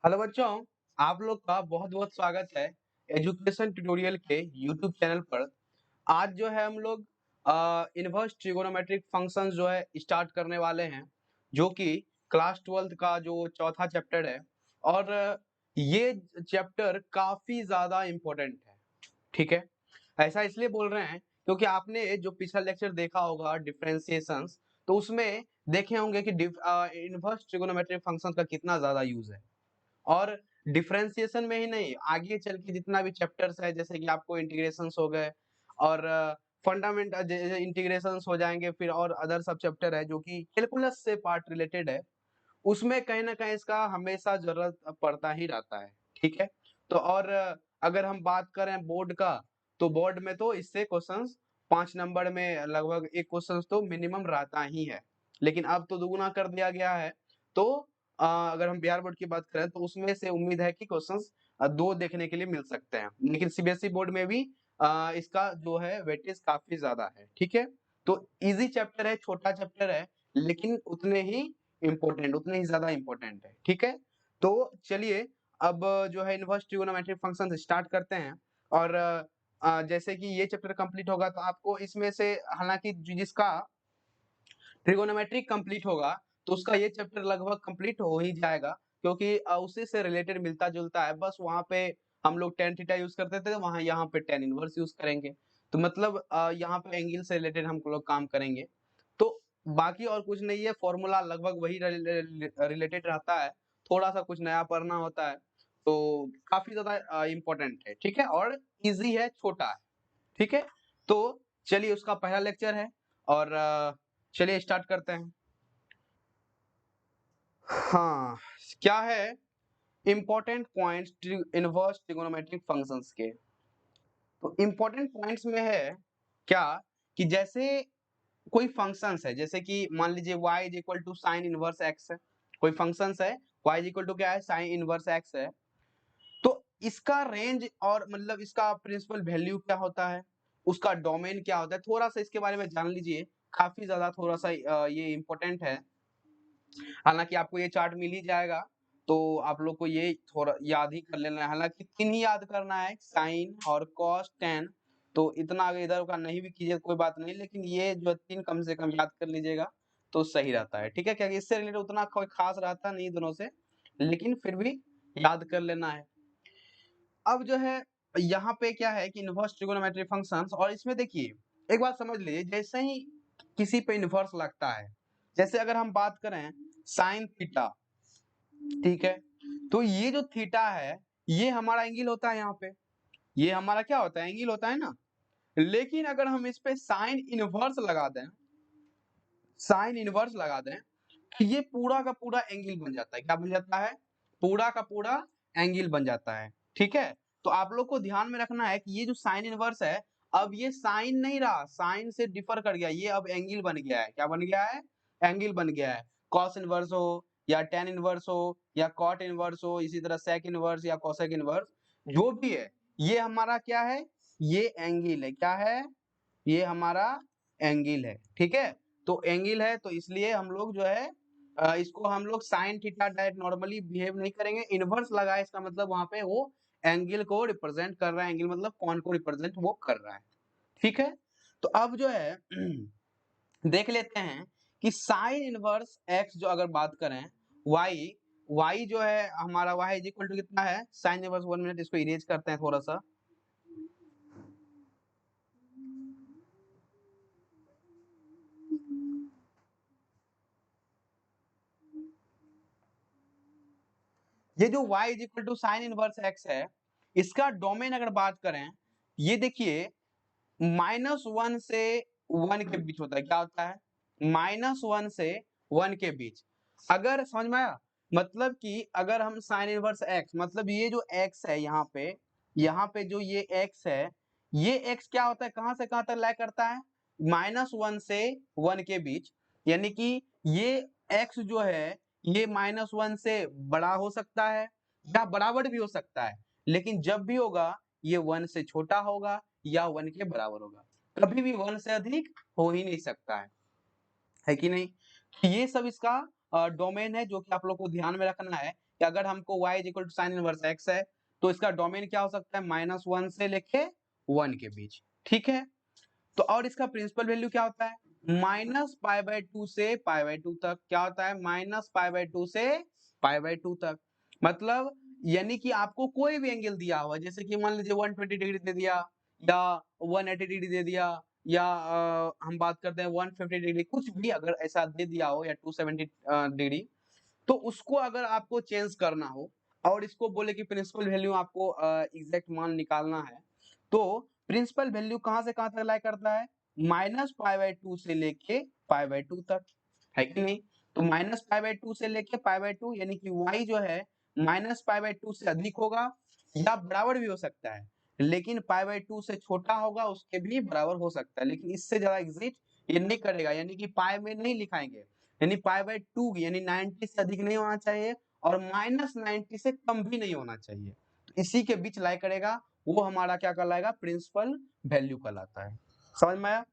Hello बच्चों, आप लोग का बहुत बहुत स्वागत है एजुकेशन ट्यूटोरियल के यूट्यूब चैनल पर। आज जो है हम लोग इनवर्स ट्रिगोनोमेट्रिक फंक्शंस जो है स्टार्ट करने वाले हैं, जो कि क्लास 12th का जो चौथा चैप्टर है। और ये चैप्टर काफी ज्यादा इम्पोर्टेंट है। ठीक है, ऐसा इसलिए बोल रहे हैं क्योंकि आपने जो पिछला लेक्चर देखा होगा डिफरेंशिएशंस, तो उसमें देखे होंगे कि इनवर्स ट्रिगोनोमेट्रिक फंक्शन का कितना ज्यादा यूज है। और डिफरेंशिएशन में ही नहीं, आगे चल के जितना भी चैप्टर्स है, जैसे कि आपको इंटीग्रेशंस हो गए और फंडामेंट इंटीग्रेशंस हो जाएंगे, फिर और अदर सब चैप्टर है जो कि कैलकुलस से पार्ट रिलेटेड है, उसमें कहीं ना कहीं इसका हमेशा जरूरत पड़ता ही रहता है। ठीक है, तो और अगर हम बात करें बोर्ड का, तो बोर्ड में तो इससे क्वेश्चंस 5 नंबर में लगभग एक क्वेश्चन तो मिनिमम रहता ही है, लेकिन अब तो दुगुना कर दिया गया है। तो अगर हम बिहार बोर्ड की बात करें तो उसमें से उम्मीद है कि क्वेश्चंस दो देखने के लिए मिल सकते हैं, लेकिन सीबीएसई बोर्ड में भी इसका जो है वेटेज काफी ज्यादा है। ठीक है, तो इजी चैप्टर है, छोटा चैप्टर है, लेकिन उतने ही इम्पोर्टेंट, उतने ही ज्यादा इम्पोर्टेंट है। ठीक है, तो चलिए अब जो है इनवर्स ट्रिगोनोमेट्रिक फंक्शन स्टार्ट करते हैं। और जैसे कि ये चैप्टर कंप्लीट होगा तो आपको इसमें से, हालांकि जिसका ट्रिगोनोमेट्रिक कंप्लीट होगा तो उसका ये चैप्टर लगभग कंप्लीट हो ही जाएगा, क्योंकि उसी से रिलेटेड मिलता जुलता है। बस वहां पे हम लोग टेन थीटा यूज करते थे, वहां यहाँ पे टेन इनवर्स यूज करेंगे। तो मतलब यहाँ पे एंगल से रिलेटेड हम लोग काम करेंगे। तो बाकी और कुछ नहीं है, फॉर्मूला लगभग वही रिलेटेड रहता है, थोड़ा सा कुछ नया पढ़ना होता है। तो काफी ज्यादा इम्पोर्टेंट है। ठीक है, और इजी है, छोटा है। ठीक है, तो चलिए उसका पहला लेक्चर है और चलिए स्टार्ट करते हैं। हाँ, क्या है important points inverse trigonometric functions के। तो इंपॉर्टेंट पॉइंट्स में है क्या, कि जैसे कोई फंक्शंस है, जैसे कि मान लीजिए y is equal to sine inverse x है। कोई फंक्शंस है, y इज इक्वल टू क्या है, साइन इनवर्स x है। तो इसका रेंज और मतलब इसका प्रिंसिपल वैल्यू क्या होता है, उसका डोमेन क्या होता है, थोड़ा सा इसके बारे में जान लीजिए। काफी ज्यादा थोड़ा सा ये इम्पोर्टेंट है। हालांकि आपको ये चार्ट मिल ही जाएगा, तो आप लोग को ये थोड़ा याद ही कर लेना है। हालांकि 3 ही याद करना है, साइन और कॉस टेन। तो इतना आगे इधर का नहीं भी कीजिए कोई बात नहीं, लेकिन ये जो 3 कम से कम याद कर लीजिएगा तो सही रहता है। ठीक है, क्योंकि इससे रिलेटेड उतना कोई खास रहता नहीं दोनों से, लेकिन फिर भी याद कर लेना है। अब जो है यहाँ पे क्या है कि इनवर्स ट्रिगोनोमेट्रिक फंक्शंस, और इसमें देखिए एक बात समझ लीजिए, जैसे ही किसी पे इनवर्स लगता है, जैसे अगर हम बात करें साइन थीटा, ठीक है, तो ये जो थीटा है ये हमारा एंगल होता है। यहाँ पे ये हमारा क्या होता है, एंगल होता है ना। लेकिन अगर हम इस पे साइन इनवर्स लगा दें, साइन इनवर्स लगा दें, तो ये पूरा का पूरा एंगल बन जाता है। क्या बन जाता है, पूरा का पूरा एंगल बन जाता है। ठीक है, तो आप लोग को ध्यान में रखना है कि ये जो साइन इनवर्स है, अब ये साइन नहीं रहा, साइन से डिफर कर गया, ये अब एंगल बन गया है। क्या बन गया है, एंगल बन गया है। कॉस इनवर्स हो या टेन इनवर्स हो या कॉट इनवर्स हो, इसी तरह सेक इनवर्स या कोसेक इनवर्स, जो भी है ये हमारा क्या है, ये एंगल है। क्या है, ये हमारा एंगल है। ठीक है, तो एंगल है तो इसलिए हम लोग जो है इसको हम लोग sine theta direct normally behave नहीं करेंगे, इनवर्स लगाए, इसका मतलब वहां पे वो एंगल को रिप्रेजेंट कर रहा है, एंगल मतलब कौन को रिप्रेजेंट वो कर रहा है। ठीक है, तो अब जो है देख लेते हैं कि साइन इनवर्स एक्स जो अगर बात करें, वाई, वाई जो है हमारा वाई इज इक्वल टू कितना है, साइन इनवर्स 1 मिनट, इसको इरेज करते हैं थोड़ा सा। ये जो y is equal to sine inverse x है, इसका डोमेन अगर बात करें, ये देखिए -1 से 1 के बीच होता है। क्या होता है, -1 से 1 के बीच। अगर समझ में आया, मतलब कि अगर हम साइन इनवर्स x, मतलब ये जो x है यहाँ पे जो ये x है, ये x क्या होता है, कहां से कहां तक लाई करता है, -1 से 1 के बीच। यानी कि ये x जो है ये -1 से बड़ा हो सकता है या बराबर भी हो सकता है, लेकिन जब भी होगा ये 1 से छोटा होगा या 1 के बराबर होगा। कभी भी 1 से अधिक हो ही नहीं सकता है कि नहीं। तो ये सब इसका डोमेन है जो कि आप लोग को ध्यान में रखना है कि अगर हमको y is equal to sine inverse x है तो इसका डोमेन क्या हो सकता है -1 से लेके 1 के बीच, ठीक है। तो और इसका प्रिंसिपल वैल्यू क्या होता है -π/2 से π/2 तक, क्या होता है -π/2 से π/2 तक। मतलब यानी कि आपको कोई भी एंगल दिया हुआ, जैसे कि मान लीजिए 120 डिग्री दे दिया या 180 डिग्री दे दिया या हम बात करते हैं 150 डिग्री, कुछ भी अगर ऐसा दे दिया हो या 270 डिग्री, तो उसको अगर आपको चेंज करना हो और इसको बोले कि प्रिंसिपल वैल्यू आपको एग्जैक्ट मान निकालना है, तो प्रिंसिपल वैल्यू कहां से कहां तक लाई करता है -π/2 से लेके π/2 तक, है कि नहीं। तो -π/2 से लेके π/2 यानी कि y जो है -π/2 से अधिक होगा या बराबर भी हो सकता है, लेकिन π/2 से छोटा होगा उसके भी बराबर हो सकता है, लेकिन इससे ज्यादा एग्जिट ये नहीं करेगा, यानी कि पाई में नहीं लिखाएंगे, यानी π/2 यानी 90 से अधिक नहीं होना चाहिए और -90 से कम भी नहीं होना चाहिए, तो इसी के बीच लाई करेगा, वो हमारा क्या कहलाएगा प्रिंसिपल वैल्यू कहलाता है। समझ में आया।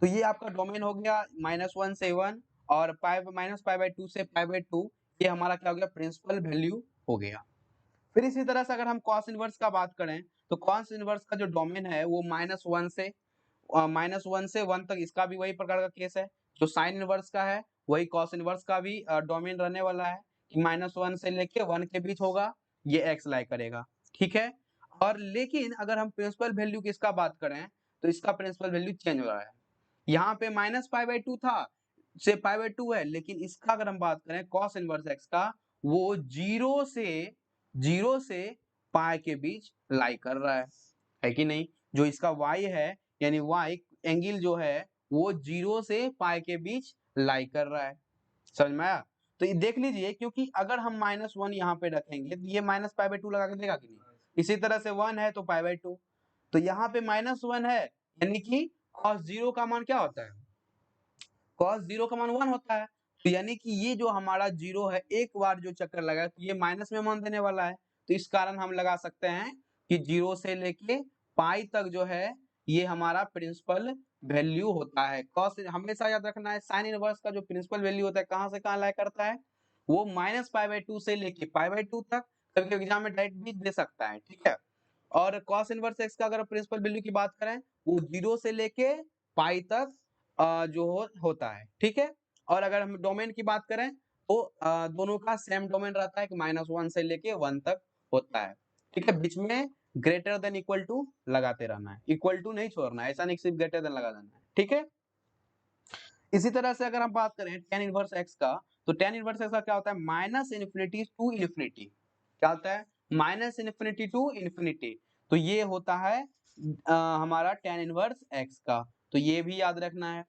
तो ये आपका डोमेन हो गया -1 से 1 और -π/2 से π/2, ये हमारा क्या हो गया प्रिंसिपल वैल्यू हो गया। फिर इसी तरह से अगर हम कॉस इनवर्स का बात करें तो कॉस इनवर्स का जो डोमेन है वो -1 से -1 से 1 तक, इसका भी वही प्रकार का केस है जो साइन इनवर्स का है, वही कॉस इनवर्स का भी डोमेन रहने वाला है कि -1 से लेके 1 के बीच होगा, ये एक्स लाई करेगा, ठीक है। और लेकिन अगर हम प्रिंसिपल वैल्यू की इसका बात करें तो इसका प्रिंसिपल वैल्यू चेंज हो रहा है, यहाँ पे -π/2 था से π/2 है, लेकिन इसका अगर हम बात करें cos इनवर्स x का, वो 0 से पाई के बीच लाई कर रहा है कि नहीं। जो इसका y है यानी y एंगल जो है वो 0 से पाई के बीच लाई कर रहा है, समझ में आया। तो ये देख लीजिए, क्योंकि अगर हम -1 यहाँ पे रखेंगे तो ये -π/2 लगा के देगा कि नहीं, इसी तरह से 1 है तो π/2, तो यहाँ पे -1 है यानी कि cos 0 का मान क्या होता है, cos 0 का मान 1 होता है, तो यानी कि ये जो हमारा 0 है एक बार जो चक्कर लगा तो ये माइनस में मान देने वाला है, तो इस कारण हम लगा सकते हैं कि 0 से लेके पाई तक जो है ये हमारा प्रिंसिपल वैल्यू होता है। cos हमेशा याद रखना है साइन इनवर्स का जो प्रिंसिपल वैल्यू होता है कहां से कहां लाया करता है, वो -π/2 से लेके π/2 तक, कभी एग्जाम में डायरेक्ट भी दे सकता है, ठीक है। और cos इनवर्स x का अगर प्रिंसिपल वैल्यू की बात करें वो 0 से लेके पाई तक जो होता है, ठीक है। और अगर हम डोमेन की बात करें तो दोनों का सेम डोमेन रहता है कि -1 से लेके 1 तक होता है, ठीक है। बीच में ग्रेटर देन इक्वल टू लगाते रहना है, इक्वल टू नहीं छोड़ना है, ऐसा नहीं सिर्फ ग्रेटर देन लगा देना है, ठीक है। इसी तरह से अगर हम बात करें tan इनवर्स x का, तो tan इनवर्स x का क्या होता है -∞ टू इन्फिनिटी, क्या होता है -∞ टू इन्फिनिटी, तो ये होता है हमारा tan इनवर्स x का, तो ये भी याद रखना है।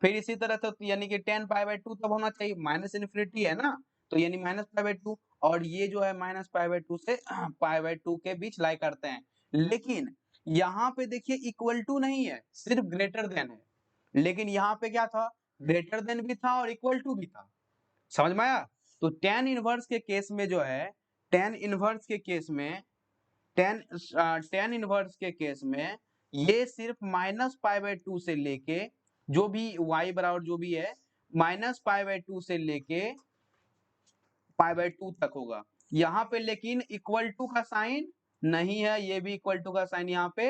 फिर इसी तरह से यानी कि tan π/2 तब होना चाहिए -∞ है ना, तो यानी -π/2, और ये जो है -π/2 से π/2 के बीच लाई करते हैं, लेकिन यहाँ पे देखिए इक्वल टू नहीं है, सिर्फ ग्रेटर देन है, लेकिन यहाँ पे क्या था ग्रेटर देन भी था और इक्वल टू भी था, समझ में आया। तो tan इनवर्स के केस में जो है tan इनवर्स के केस में tan इनवर्स के केस में ये सिर्फ -π/2 से लेके जो भी y बराबर जो भी है -π/2 से लेके π/2 तक होगा, यहाँ पे लेकिन इक्वल टू का साइन नहीं है, ये भी इक्वल टू का साइन यहाँ पे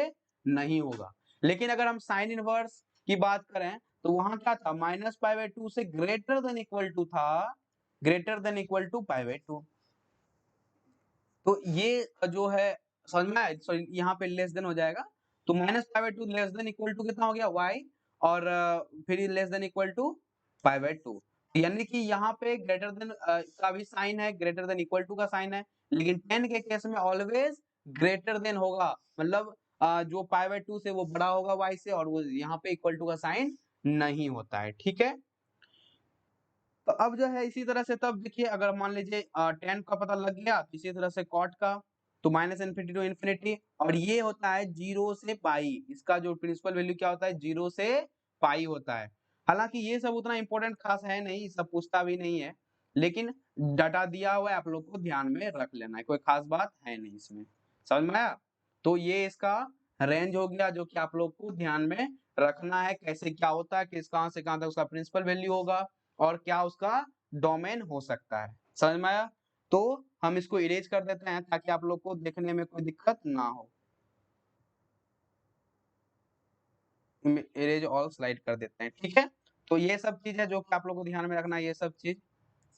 नहीं होगा। लेकिन अगर हम साइन इनवर्स की बात करें तो वहां क्या था -π/2 से ग्रेटर देन इक्वल टू था, ग्रेटर देन इक्वल टू π/2, तो ये जो है समझ में आया, सॉरी यहाँ पे लेस देन हो जाएगा, तो -π/2 लेस देन इक्वल टू कितना हो गया y, और फिर लेस देन इक्वल टू π/2, यानी कि यहाँ पे ग्रेटर देन का भी साइन है, ग्रेटर देन इक्वल टू का साइन है, लेकिन 10 के केस में ऑलवेज ग्रेटर देन होगा, मतलब जो π/2 से वो बड़ा होगा y से, और वो यहाँ पे इक्वल टू का साइन नहीं होता है, ठीक है। तो अब जो है इसी तरह से तब देखिए अगर मान लीजिए tan का पता लग गया, तो इसी तरह से cot का, तो -∞ टू इन्फिनिटी, और ये होता है 0 से पाई, इसका जो प्रिंसिपल वैल्यू क्या होता है 0 से पाई होता है। हालांकि ये सब उतना इंपॉर्टेंट खास है नहीं, सब पूछता भी नहीं है, लेकिन डाटा दिया हुआ है आप लोग को ध्यान में रख लेना है, कोई खास बात है नहीं इसमें, समझ में आया। तो ये इसका रेंज हो गया जो कि आप लोग को ध्यान में रखना है, कैसे क्या होता है, किस कहां से कहां तक उसका प्रिंसिपल वैल्यू होगा और क्या उसका डोमेन हो सकता है, समझ में आया। तो हम इसको इरेज कर देते हैं ताकि आप लोग को देखने में कोई दिक्कत ना हो। इरेज ऑल स्लाइड कर देते हैं, ठीक है। तो ये सब चीज है जो कि आप लोग को ध्यान में रखना है। ये सब चीज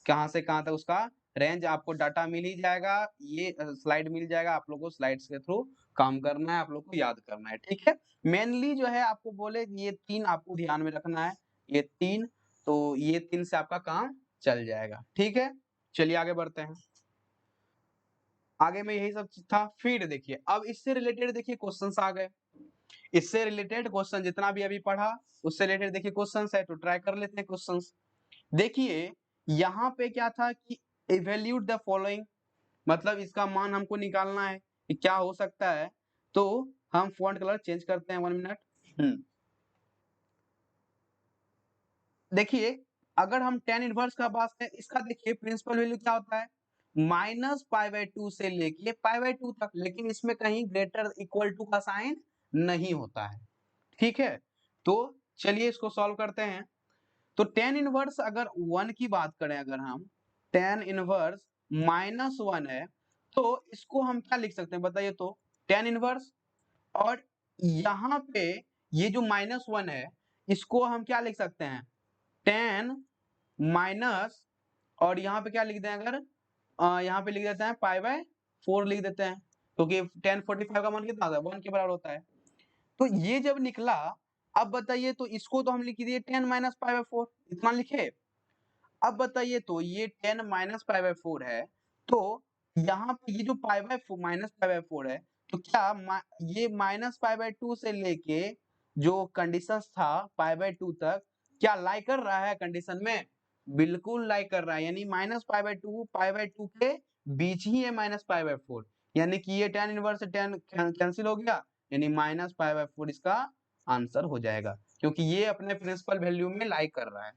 कहाँ से कहाँ तक उसका रेंज आपको डाटा मिल ही जाएगा, ये स्लाइड मिल जाएगा, आप लोग को स्लाइड्स के थ्रू काम करना है, आप लोग को याद करना है, ठीक है। मेनली जो है आपको बोले ये 3 आपको ध्यान में रखना है, ये 3, तो ये 3 से आपका काम चल जाएगा, ठीक है। चलिए आगे बढ़ते हैं। आगे में यही सब चीज था। फिर देखिए अब इससे रिलेटेड देखिए क्वेश्चंस आ गए। इससे रिलेटेड क्वेश्चन जितना भी अभी पढ़ा उससे रिलेटेड देखिए क्वेश्चंस है, तो ट्राई कर लेते हैं क्वेश्चंस। देखिए यहाँ पे क्या था कि इवेल्यूट द फॉलोइंग, मतलब इसका मान हमको निकालना है कि क्या हो सकता है। तो हम फॉन्ट कलर चेंज करते हैं, 1 मिनट। देखिए अगर हम tan इनवर्स का बात करें, इसका देखिए प्रिंसिपल वैल्यू क्या होता है, -π/2 से लेके π/2 तक, लेकिन इसमें कहीं ग्रेटर इक्वल टू का साइन नहीं होता है, ठीक है। तो चलिए इसको सॉल्व करते हैं। तो tan इनवर्स अगर 1 की बात करें, अगर हम tan इनवर्स -1 है, तो इसको हम क्या लिख सकते हैं बताइए। तो tan इनवर्स, और यहाँ पे ये जो -1 है इसको हम क्या लिख सकते हैं, tan माइनस, और यहाँ पे क्या लिख दें, अगर यहाँ पे लिख देते हैं π/4 लिख देते हैं, क्योंकि tan 45 का मान कितना होता है, 1 के बराबर होता है। तो ये जब निकला, अब बताइए तो इसको तो हम लिख दिए tan माइनस π/4, इतना लिखे। अब बताइए तो ये tan माइनस π/4 है, तो यहाँ पे ये जो -π/4 है, तो क्या ये -π/2 से लेके जो कंडीशंस था π/2 तक, क्या लाई कर रहा है कंडीशन में, बिल्कुल लाई कर रहा है। यानी -π/2 π/2 के बीच ही है -π/4, यानी कि ये tan इनवर्स tan कैंसिल हो गया, यानी -π/4 इसका आंसर हो जाएगा, क्योंकि ये अपने प्रिंसिपल वैल्यू में लाई कर रहा है।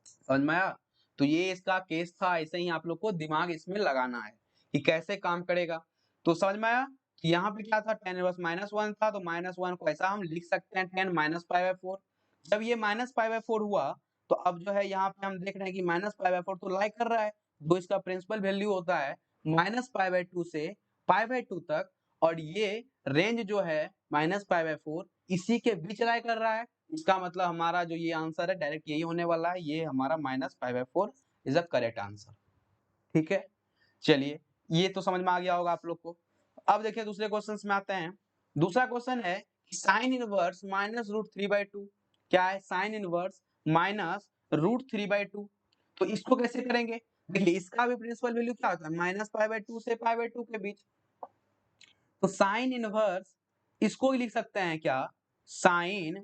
समझ में आया। तो ये इसका केस था, ऐसे ही आप लोग को दिमाग इसमें लगाना है कि कैसे काम करेगा। तो समझ में आया। यहाँ पे क्या था, tan इनवर्स -1 था, तो -1 को ऐसा हम लिख सकते हैं tan माइनस π/4। जब ये -π/4 हुआ, तो अब जो है यहाँ पे हम देख रहे हैं कि -π/4 तो लाई कर रहा है, जो इसका प्रिंसिपल वैल्यू होता है -π/2 से π/2 तक, और ये रेंज जो है -π/4 इसी के बीच लाई कर रहा है। इसका मतलब हमारा जो ये आंसर है डायरेक्ट यही होने वाला है, ये हमारा -π/4 इज द करेक्ट आंसर, ठीक है। चलिए ये तो समझ में आ गया होगा आप लोग को। अब देखिए दूसरे क्वेश्चन में आते हैं। दूसरा क्वेश्चन है साइन इनवर्स -√3/2, क्या है, साइन इनवर्स -√3/2। तो इसको कैसे करेंगे, देखिए इसका भी प्रिंसिपल वैल्यू क्या होता है, -π/2 से π/2 के बीच। तो साइन इनवर्स इसको ही लिख सकते हैं क्या, साइन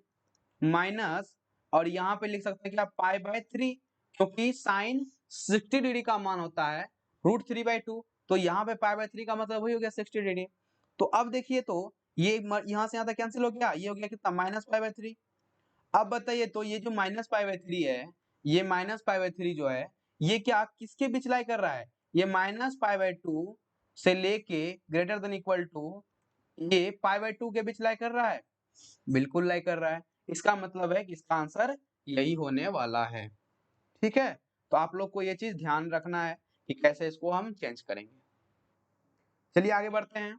माइनस, और यहाँ पे लिख सकते हैं क्या, π/3, क्योंकि साइन 60 डिग्री का मान होता है √3/2, तो यहाँ पे π/3 का मतलब वही हो गया 60 डिग्री। तो अब देखिए तो ये यहाँ से यहाँ तक कैंसिल हो गया, ये हो गया कितना, -π/3। अब बताइए तो ये जो -π/3 है, ये -π/3 जो है, ये क्या किसके बीच लाई कर रहा है, ये -π/2 से लेके ग्रेटर देन इक्वल टू ये π/2 के बीच लाई कर रहा है, बिल्कुल लाई कर रहा है। इसका मतलब है कि इसका आंसर यही होने वाला है, ठीक है। तो आप लोग को ये चीज ध्यान रखना है कि कैसे इसको हम चेंज करेंगे। चलिए आगे बढ़ते हैं।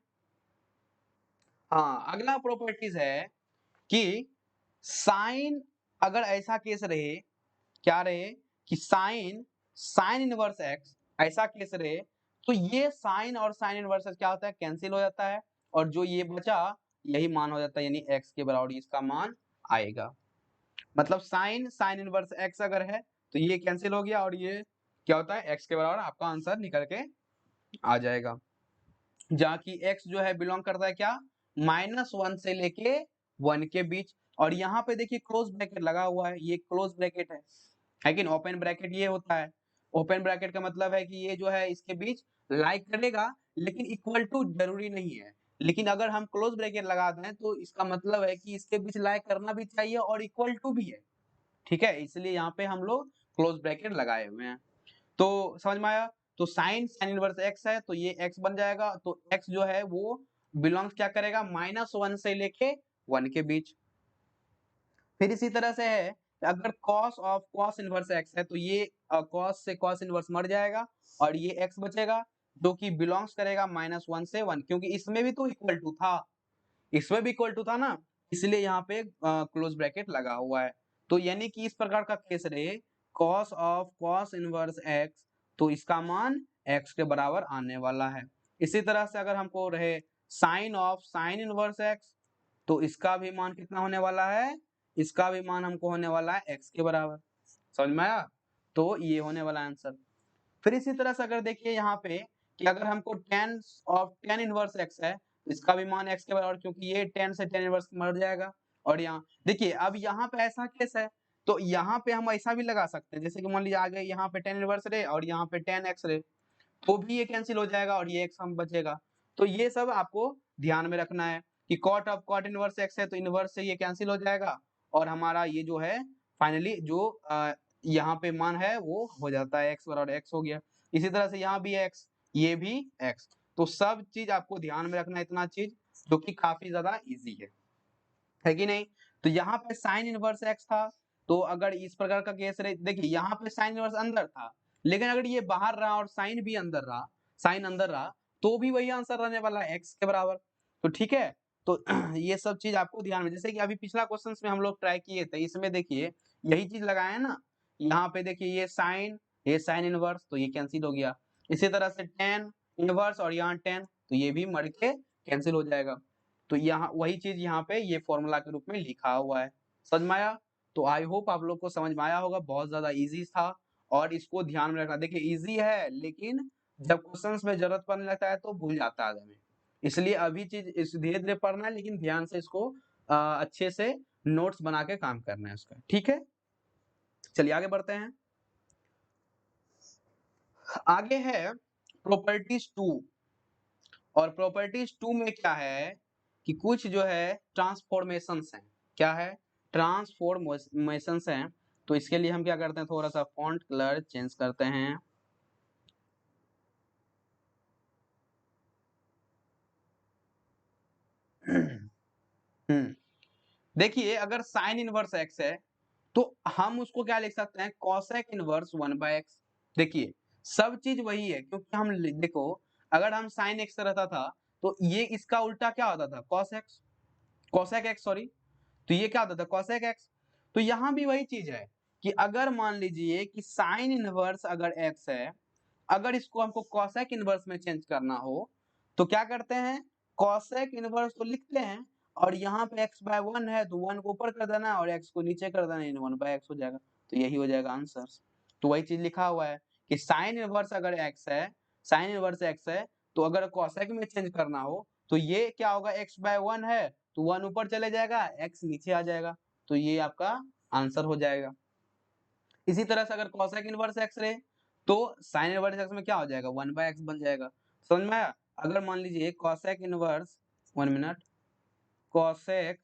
हाँ अगला प्रॉपर्टीज है कि साइन, अगर ऐसा केस रहे, क्या रहे कि साइन साइन इनवर्स एक्स, ऐसा केस रहे, तो ये साइन और साइन इनवर्स क्या होता है, कैंसिल हो जाता है, और जो ये बचा यही मान हो जाता है, यानी एक्स के बराबर इसका मान आएगा। मतलब साइन साइन इनवर्स एक्स अगर है तो ये कैंसिल हो गया, और ये क्या होता है, एक्स के बराबर आपका आंसर निकल के आ जाएगा। जहाँ की एक्स जो है बिलोंग करता है क्या, -1 से लेके 1 के बीच, और यहाँ पे देखिए क्लोज ब्रैकेट लगा हुआ है, ये क्लोज ब्रैकेट है कि ओपन ब्रैकेट ये होता है। ओपन ब्रैकेट का मतलब है कि ये जो है इसके बीच लाइक करेगा, लेकिन इक्वल टू जरूरी नहीं है। लेकिन अगर हम क्लोज ब्रैकेट लगा दें तो इसका मतलब है कि इसके बीच लाइक करना भी चाहिए और इक्वल टू भी है, ठीक है। इसलिए यहाँ पे हम लोग क्लोज ब्रैकेट लगाए हुए हैं। तो समझ में आया। तो साइन साइन इनवर्स एक्स है, तो ये एक्स बन जाएगा, तो एक्स जो है वो बिलोंग्स क्या करेगा, -1 से लेके 1 के बीच। फिर इसी तरह से है अगर cos of cos inverse x है तो ये कॉस से कॉस इनवर्स मर जाएगा और ये एक्स बचेगा जो कि बिलोंग्स करेगा -1 से 1, क्योंकि इसमें भी तो इक्वल टू था, इसमें भी इक्वल टू था ना, इसलिए यहाँ पे क्लोज ब्रैकेट लगा हुआ है। तो यानी कि इस प्रकार का केस रहे cos of cos inverse x, तो इसका मान एक्स के बराबर आने वाला है। इसी तरह से अगर हमको रहे sine of sine inverse x, तो इसका भी मान कितना होने वाला है, इसका भी मान हमको होने वाला है एक्स के बराबर। समझ में आया? तो ये होने वाला आंसर। फिर इसी तरह से अगर देखिए यहाँ पे कि अगर हमको tan of tan inverse x है तो इसका भी मान x के बराबर, क्योंकि ये tan से tan इनवर्स मर जाएगा। और यहाँ देखिए अब यहाँ पे ऐसा केस है तो यहाँ पे हम ऐसा भी लगा सकते हैं, जैसे कि मान लीजिए आ गए यहाँ पे tan इनवर्स रहे और यहाँ पे tan x रहे, तो भी ये कैंसिल हो जाएगा और ये x हम बचेगा। तो ये सब आपको ध्यान में रखना है कि cot of cot inverse x है तो इनवर्स से ये कैंसिल हो जाएगा और हमारा ये जो है फाइनली जो यहाँ पे मान है वो हो जाता है x बराबर x हो गया। इसी तरह से यहाँ भी x, ये भी x। तो सब चीज आपको ध्यान में रखना है, इतना चीज जो कि काफी ज्यादा इजी है कि नहीं। तो यहाँ पे साइन इनवर्स x था, तो अगर इस प्रकार का केस रहे, देखिए यहाँ पे साइन इनवर्स अंदर था लेकिन अगर ये बाहर रहा और साइन भी अंदर रहा, साइन अंदर रहा तो भी वही आंसर रहने वाला है x के बराबर। तो ठीक है, तो ये सब चीज आपको ध्यान में, जैसे कि अभी पिछला क्वेश्चन में हम लोग ट्राई किए थे, इसमें देखिए यही चीज लगाए ना, यहाँ पे देखिए ये साइन इनवर्स तो ये कैंसिल हो गया, इसी तरह से टेन इनवर्स और यहाँ टेन तो ये भी मर के कैंसिल हो जाएगा। तो यहाँ वही चीज यहाँ पे ये फॉर्मूला के रूप में लिखा हुआ है। समझ में आया? तो आई होप आप लोग को समझ में आया होगा, बहुत ज्यादा इजी था और इसको ध्यान में रखना। देखिए इजी है लेकिन जब क्वेश्चंस में जरूरत पड़ने लगता है तो भूल जाता है आदमी, इसलिए अभी चीज इस धीरे धीरे पढ़ना है लेकिन ध्यान से इसको अच्छे से नोट्स बना के काम करना है उसका। ठीक है, चलिए आगे बढ़ते हैं। आगे है प्रॉपर्टीज 2, और प्रॉपर्टीज 2 में क्या है कि कुछ जो है ट्रांसफॉर्मेशंस हैं। क्या है? ट्रांसफॉर्मेशंस हैं। तो इसके लिए हम क्या करते हैं, थोड़ा सा फॉन्ट कलर चेंज करते हैं। देखिए अगर साइन इनवर्स एक्स है तो हम उसको क्या लिख सकते हैं, कॉसेक इनवर्स 1/x। देखिए सब चीज वही है, क्योंकि हम देखो अगर हम साइन एक्स रहता था तो ये इसका उल्टा क्या होता था, cos x, cosec x sorry, तो ये क्या होता था, कॉसेक एक्स। तो यहाँ भी वही चीज है कि अगर मान लीजिए कि साइन इनवर्स अगर एक्स है, अगर इसको हमको कॉसेक इनवर्स में चेंज करना हो तो क्या करते हैं, कॉसेक इनवर्स तो लिखते हैं और यहाँ पे x/1 है तो 1 को ऊपर कर देना है और x को नीचे कर देना है, 1/x हो जाएगा। तो यही हो जाएगा आंसर। तो वही चीज लिखा हुआ है कि साइन इनवर्स अगर x है, साइन इनवर्स x है तो अगर कॉसेक में चेंज करना हो तो ये क्या होगा, x/1 है तो 1 ऊपर चले जाएगा, x नीचे आ जाएगा, तो ये आपका आंसर हो जाएगा। इसी तरह से अगर cosec इनवर्स x रहे तो sin इनवर्स x में क्या हो जाएगा, 1/x बन जाएगा। समझ में आया? अगर मान लीजिए cosec इनवर्स 1 मिनट, cosec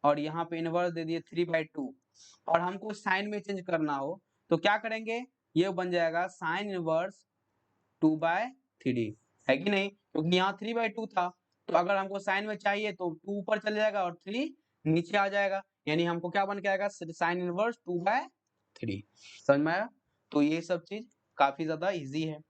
और यहाँ पे इनवर्स दे दिए 3/2 और हमको साइन में चेंज करना हो तो क्या करेंगे, ये बन जाएगा साइन इनवर्स 2/3, है कि नहीं, क्योंकि यहाँ 3/2 था तो अगर हमको साइन में चाहिए तो 2 ऊपर चले जाएगा और 3 नीचे आ जाएगा, यानी हमको क्या बन के आएगा, साइन इनवर्स 2/3। समझ में आया? तो ये सब चीज काफी ज्यादा इजी है।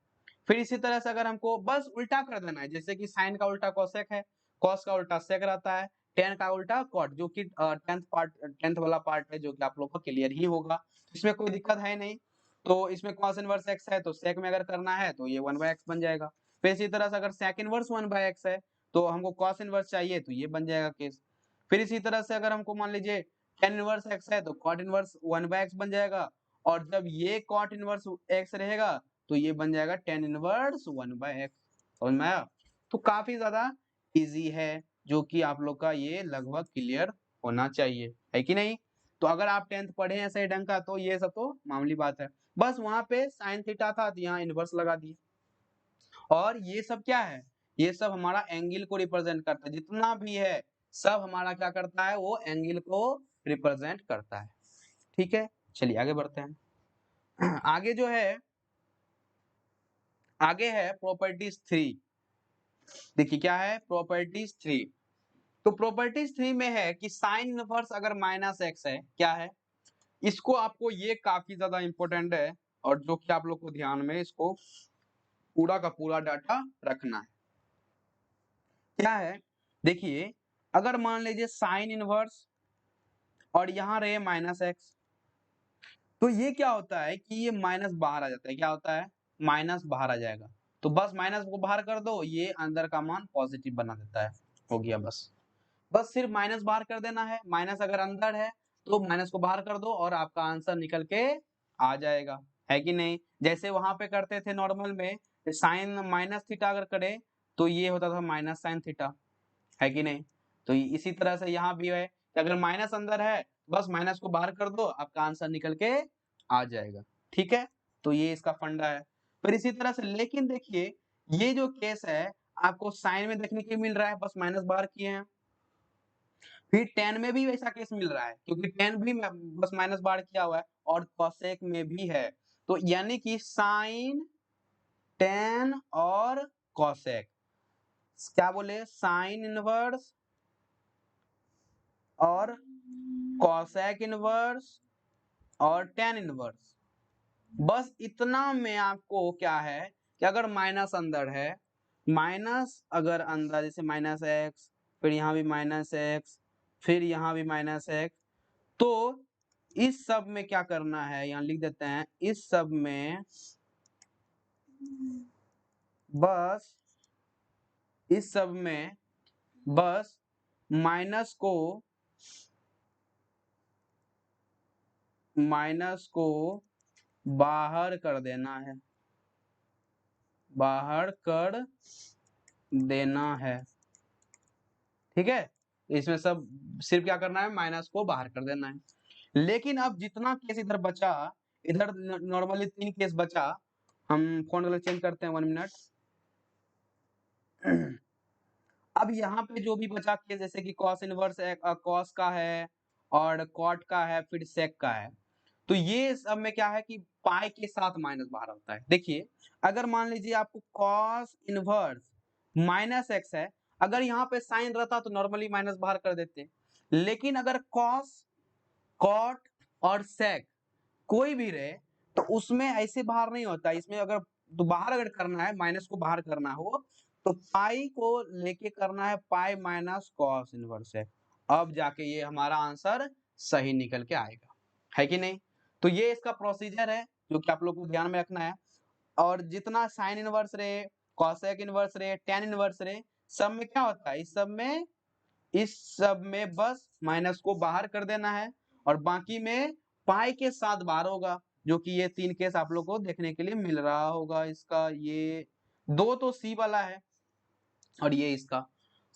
फिर इसी तरह से अगर हमको बस उल्टा कर देना है, जैसे कि साइन का उल्टा कॉसेक है, कॉस का उल्टा सेक रहता है, टेन का उल्टा कॉट, जो कि टेंथ वाला पार्ट है जो कि आप लोग को क्लियर ही होगा, इसमें कोई दिक्कत है नहीं। तो इसमें कॉस इनवर्स एक्स है तो सेक में अगर करना है तो ये 1/x बन जाएगा। फिर इसी तरह से अगर सेक इनवर्स 1/x है तो हमको कॉस इनवर्स चाहिए तो ये बन जाएगा केस। फिर इसी तरह से अगर हमको मान लीजिए टेन इनवर्स एक्स है तो कॉट इनवर्स 1/x बन जाएगा, और जब ये कॉट इनवर्स एक्स रहेगा तो ये बन जाएगा टेन इनवर्स 1/x। समझ में आया? तो काफी ज्यादा इजी है जो कि आप लोग का ये लगभग क्लियर होना चाहिए, है कि नहीं। तो अगर आप 10th पढ़े हैं सही ढंग का तो ये सब तो मामूली बात है, बस वहां पे साइन थीटा था तो यहाँ इनवर्स लगा दिए। और ये सब क्या है, ये सब हमारा एंगल को रिप्रेजेंट करता है, जितना भी है सब हमारा क्या करता है, वो एंगल को रिप्रेजेंट करता है। ठीक है, चलिए आगे बढ़ते हैं। आगे जो है, आगे है प्रॉपर्टीज 3। देखिए क्या है प्रॉपर्टीज 3। तो प्रॉपर्टीज 3 में है कि साइन इनवर्स अगर -x है, क्या है, इसको आपको ये काफी ज्यादा इंपॉर्टेंट है और जो कि आप लोग को ध्यान में इसको पूरा का पूरा डाटा रखना है। क्या है, देखिए अगर मान लीजिए साइन इनवर्स और यहाँ रहे माइनस एक्स, तो ये क्या होता है कि ये माइनस बाहर आ जाता है। क्या होता है, माइनस बाहर आ जाएगा। तो बस माइनस को बाहर कर दो, ये अंदर का मान पॉजिटिव बना देता है। हो गया बस, बस सिर्फ माइनस बाहर कर देना है। माइनस अगर अंदर है तो माइनस को बाहर कर दो और आपका आंसर निकल के आ जाएगा, है कि नहीं। जैसे वहां पे करते थे नॉर्मल में, साइन माइनस थीटा अगर करे तो ये होता था माइनस साइन थीटा, है कि नहीं। तो इसी तरह से यहाँ भी है कि अगर माइनस अंदर है बस माइनस को बाहर कर दो, आपका आंसर निकल के आ जाएगा। ठीक है, तो ये इसका फंडा है। फिर इसी तरह से लेकिन देखिए ये जो केस है आपको साइन में देखने के मिल रहा है, बस माइनस बाहर किए हैं। फिर टेन में भी वैसा केस मिल रहा है क्योंकि टेन भी बस माइनस बाहर किया हुआ है, और कॉसेक में भी है। तो यानी कि साइन, टेन और कॉसेक, क्या बोले, साइन इनवर्स और कॉसेक इनवर्स और टेन इनवर्स। बस इतना में आपको क्या है कि अगर माइनस अंदर है, माइनस अगर अंदर जैसे माइनस एक्स, फिर यहाँ भी माइनस एक्स, फिर यहाँ भी माइनस एक्स, तो इस सब में क्या करना है, यहाँ लिख देते हैं, इस सब में बस, इस सब में बस माइनस को बाहर कर देना है, बाहर कर देना है। ठीक है, इसमें सब सिर्फ क्या करना है, माइनस को बाहर कर देना है। लेकिन अब जितना केस इधर बचा, इधर नॉर्मली 3 केस बचा, हम फोन कलर चेंज करते हैं 1 मिनट। अब यहाँ पे जो भी बचा केस जैसे कि कॉस इनवर्स कॉस का है और कॉट का है, फिर सेक का है, तो ये सब में क्या है कि पाई के साथ माइनस बाहर होता है। देखिए अगर मान लीजिए आपको कॉस इनवर्स माइनस एक्स है, अगर यहाँ पे साइन रहता तो नॉर्मली माइनस बाहर कर देते, लेकिन अगर कॉस, कॉट और सेक कोई भी रहे तो उसमें ऐसे बाहर नहीं होता। इसमें अगर तो बाहर अगर करना है, माइनस को बाहर करना हो तो पाई को लेके करना है, पाई माइनस कॉस इनवर्स है, अब जाके ये हमारा आंसर सही निकल के आएगा, है कि नहीं। तो ये इसका प्रोसीजर है जो कि आप लोग को ध्यान में रखना है। और जितना साइन इनवर्स रहे, कॉसेक इनवर्स रहे, टेन इनवर्स रहे, सब में क्या होता है, इस सब में बस माइनस को बाहर कर देना है और बाकी में पाई के साथ बाहर होगा, जो कि ये 3 केस आप लोग को देखने के लिए मिल रहा होगा। इसका ये 2 तो सी वाला है और ये इसका,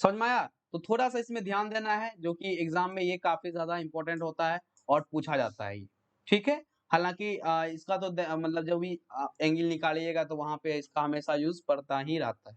समझ में आया। तो थोड़ा सा इसमें ध्यान देना है, जो कि एग्जाम में ये काफी ज्यादा इंपॉर्टेंट होता है और पूछा जाता है ये। ठीक है, हालांकि इसका तो मतलब जब भी एंगल निकालिएगा तो वहां पे इसका हमेशा यूज पड़ता ही रहता है।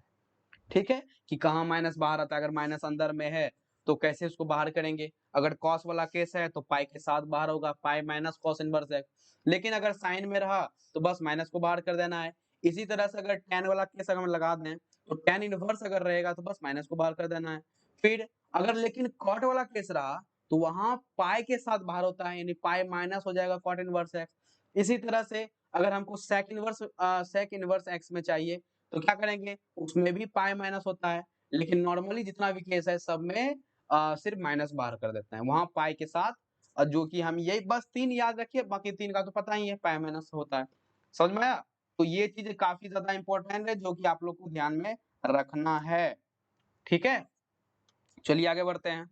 ठीक है, कि कहाँ माइनस बाहर आता है, अगर माइनस अंदर में है तो कैसे उसको बाहर करेंगे। अगर कॉस वाला केस है तो पाई के साथ बाहर होगा, पाई माइनस कॉस इनवर्स है। लेकिन अगर साइन में रहा तो बस माइनस को बाहर कर देना है। इसी तरह से अगर टेन वाला केस अगर हम लगा दें तो टेन इनवर्स अगर रहेगा तो बस माइनस को बाहर कर देना है। फिर अगर लेकिन कॉट वाला केस रहा तो वहां पाई के साथ बाहर होता है, यानी पाई माइनस हो जाएगा कॉट इनवर्स एक्स। इसी तरह से अगर हमको सेक इनवर्स एक्स में चाहिए तो क्या करेंगे, उसमें भी पाई माइनस होता है, लेकिन नॉर्मली जितना भी केस है सब में सिर्फ माइनस बाहर कर देते हैं, वहां पाई के साथ। जो कि हम यही बस 3 याद रखिए, बाकी 3 का तो पता ही है, पाई माइनस होता है। समझ में आया। तो ये चीज काफी ज्यादा इंपॉर्टेंट है जो कि आप लोग को ध्यान में रखना है। ठीक है, चलिए आगे बढ़ते हैं।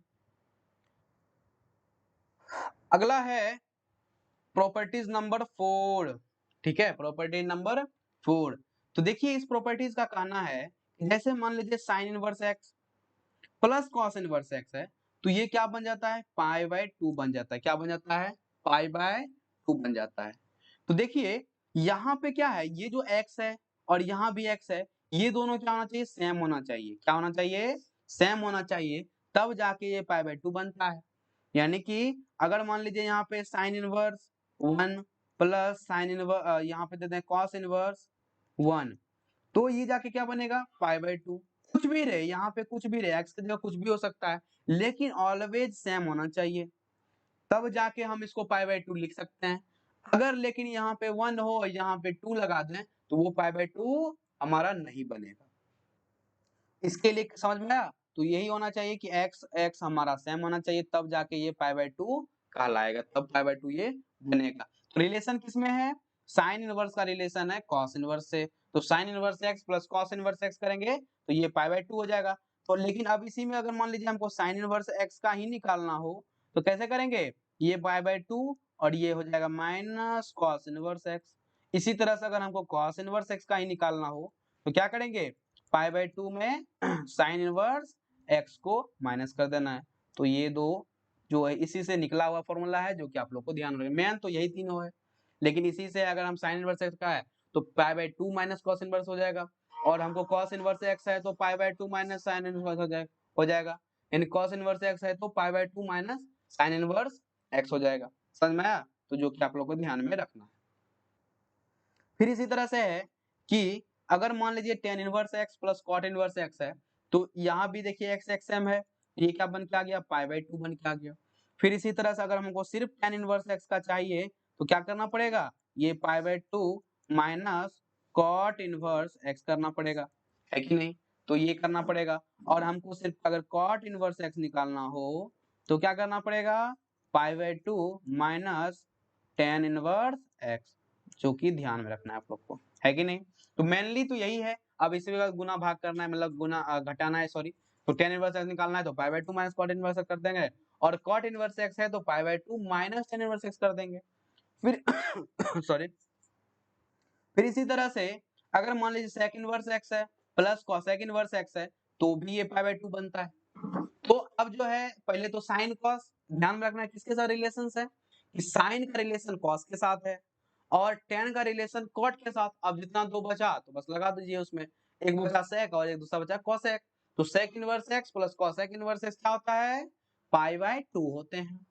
अगला है प्रॉपर्टीज नंबर 4। ठीक है, प्रॉपर्टी नंबर 4। तो देखिए इस प्रॉपर्टीज का कहना है कि जैसे मान लीजिए sign inverse x plus cos inverse x है, तो ये क्या बन जाता है, पाई बाय 2 बन जाता है। क्या बन जाता है, पाई बाय 2 बन जाता है। तो देखिए यहाँ पे क्या है, ये जो x है और यहाँ भी x है, ये दोनों क्या होना चाहिए, सेम होना चाहिए। क्या होना चाहिए, सेम होना चाहिए, तब जाके ये पाई बाय 2 बनता है। यानी कि अगर मान लीजिए यहाँ पे sign inverse 1 plus sine inverse, यहाँ पे देते हैं कॉस इनवर्स 1, तो ये जाके क्या बनेगा, पाई बाय 2। कुछ भी रहे यहाँ पे, कुछ भी रहे, एक्स की जगह कुछ भी हो सकता है, लेकिन ऑलवेज सेम होना चाहिए। तब जाके हम इसको π/2 लिख सकते हैं। अगर लेकिन यहाँ पे 1 हो और यहाँ पे 2 लगा दें तो वो π/2 हमारा नहीं बनेगा। इसके लिए समझ में आया? तो यही होना चाहिए कि x हमारा सेम होना चाहिए, तब जाके ये π/2 कहलाएगा, तब π/2 ये बनेगा। तो रिलेशन किसमें है? साइन इनवर्स का रिलेशन है कॉस इनवर्स से। तो sign inverse x plus cos inverse x करेंगे तो ये π/2 हो जाएगा। तो लेकिन अब इसी में अगर मान लीजिए हमको साइन इनवर्स x का ही निकालना हो तो कैसे करेंगे? ये π/2 और ये हो जाएगा माइनस कॉस इनवर्स x। इसी तरह से अगर हमको कॉस इनवर्स x का ही निकालना हो तो क्या करेंगे? π/2 में साइन इनवर्स x को माइनस कर देना है। तो ये दो जो है इसी से निकला हुआ फॉर्मूला है जो कि आप लोग को ध्यान रखें। मेन तो यही तीनों है, लेकिन इसी से अगर हम साइन इनवर्स x का है तो π/2 माइनस कॉस इनवर्स हो जाएगा, और हमको कॉस इनवर्स x है तो π/2 माइनस साइन इनवर्स हो जाएगा। यानी कॉस इनवर्स x है तो π/2 माइनस साइन इनवर्स x हो जाएगा। समझ में आया? तो जो कि आप लोग को ध्यान में रखना है। फिर इसी तरह से है कि अगर मान लीजिए tan inverse x plus cot inverse x है तो यहाँ भी देखिए x xm है, ये क्या बन के आ गया? π/2 बन के आ गया। फिर इसी तरह से अगर हमको सिर्फ tan इनवर्स x का चाहिए तो क्या करना पड़ेगा? ये π/2 माइनस cot इनवर्स x करना पड़ेगा, है कि नहीं? तो ये करना पड़ेगा। और हमको सिर्फ अगर cot इनवर्स x निकालना हो तो क्या करना पड़ेगा? π/2 माइनस tan इनवर्स x, जो कि ध्यान में रखना है आप लोग को, है कि नहीं? तो मेनली तो यही है। अब इसी के गुना भाग करना है, मतलब गुना घटाना है, सॉरी। तो tan इनवर्स x निकालना है तो π/2 माइनस cot इनवर्स x कर देंगे, और cot इनवर्स x है तो π/2 माइनस tan इनवर्स x कर देंगे। फिर सॉरी, फिर इसी तरह से अगर मान लीजिए sec इनवर्स x है प्लस cosec इनवर्स x है तो भी ये π/2 बनता है। तो अब जो है पहले तो साइन कॉस ध्यान में रखना है, किसके साथ रिलेशन है? कि साइन का रिलेशन कॉस के साथ है और tan का रिलेशन कॉट के साथ। अब जितना दो बचा तो बस लगा दीजिए उसमें, एक बचा sec और एक दूसरा बचा cosec। तो sec inverse x plus cosec inverse x क्या होता है? π/2 होते हैं।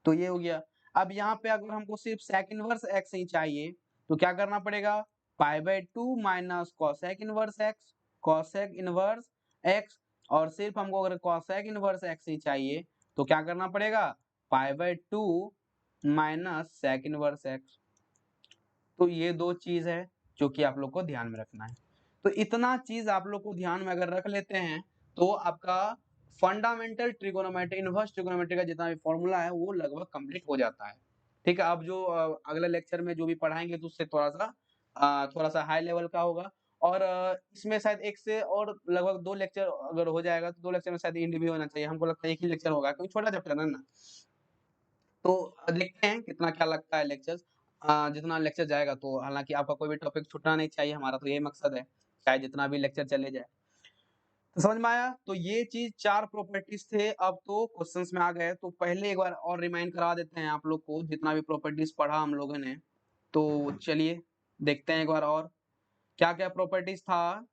तो ये हो गया। अब यहाँ पे अगर हमको सिर्फ sec इनवर्स x ही चाहिए तो क्या करना पड़ेगा? π/2 minus cosec inverse x, cosec inverse x, और सिर्फ हमको अगर cosec इनवर्स x ही चाहिए तो क्या करना पड़ेगा? π/2 माइनस sec इनवर्स x। तो ये दो चीज है जो कि आप लोग को ध्यान में रखना है। तो इतना चीज आप लोग को ध्यान में अगर रख लेते हैं तो आपका फंडामेंटल ट्रिगोनोमेट्री, इनवर्स ट्रिगोनोमेट्री का जितना भी फॉर्मूला है वो लगभग कंप्लीट हो जाता है। ठीक है, अब जो अगले लेक्चर में जो भी पढ़ाएंगे तो उससे थोड़ा सा हाई लेवल का होगा। और इसमें शायद एक से और लगभग 2 लेक्चर अगर हो जाएगा तो 2 लेक्चर में शायद एंड भी होना चाहिए। हमको लगता है एक ही लेक्चर होगा क्योंकि छोटा चैप्टर है ना। तो देखते हैं कितना क्या लगता है लेक्चर्स। जितना लेक्चर जाएगा तो हालाँकि आपका कोई भी टॉपिक छूटना नहीं चाहिए, हमारा तो यही मकसद है, चाहे जितना भी लेक्चर चले जाए। तो समझ में आया? तो ये चीज़ 4 प्रॉपर्टीज़ थे, अब तो क्वेश्चंस में आ गए। तो पहले एक बार और रिमाइंड करा देते हैं आप लोग को जितना भी प्रॉपर्टीज़ पढ़ा हम लोगों ने। तो चलिए देखते हैं एक बार और क्या-क्या प्रॉपर्टीज़ था।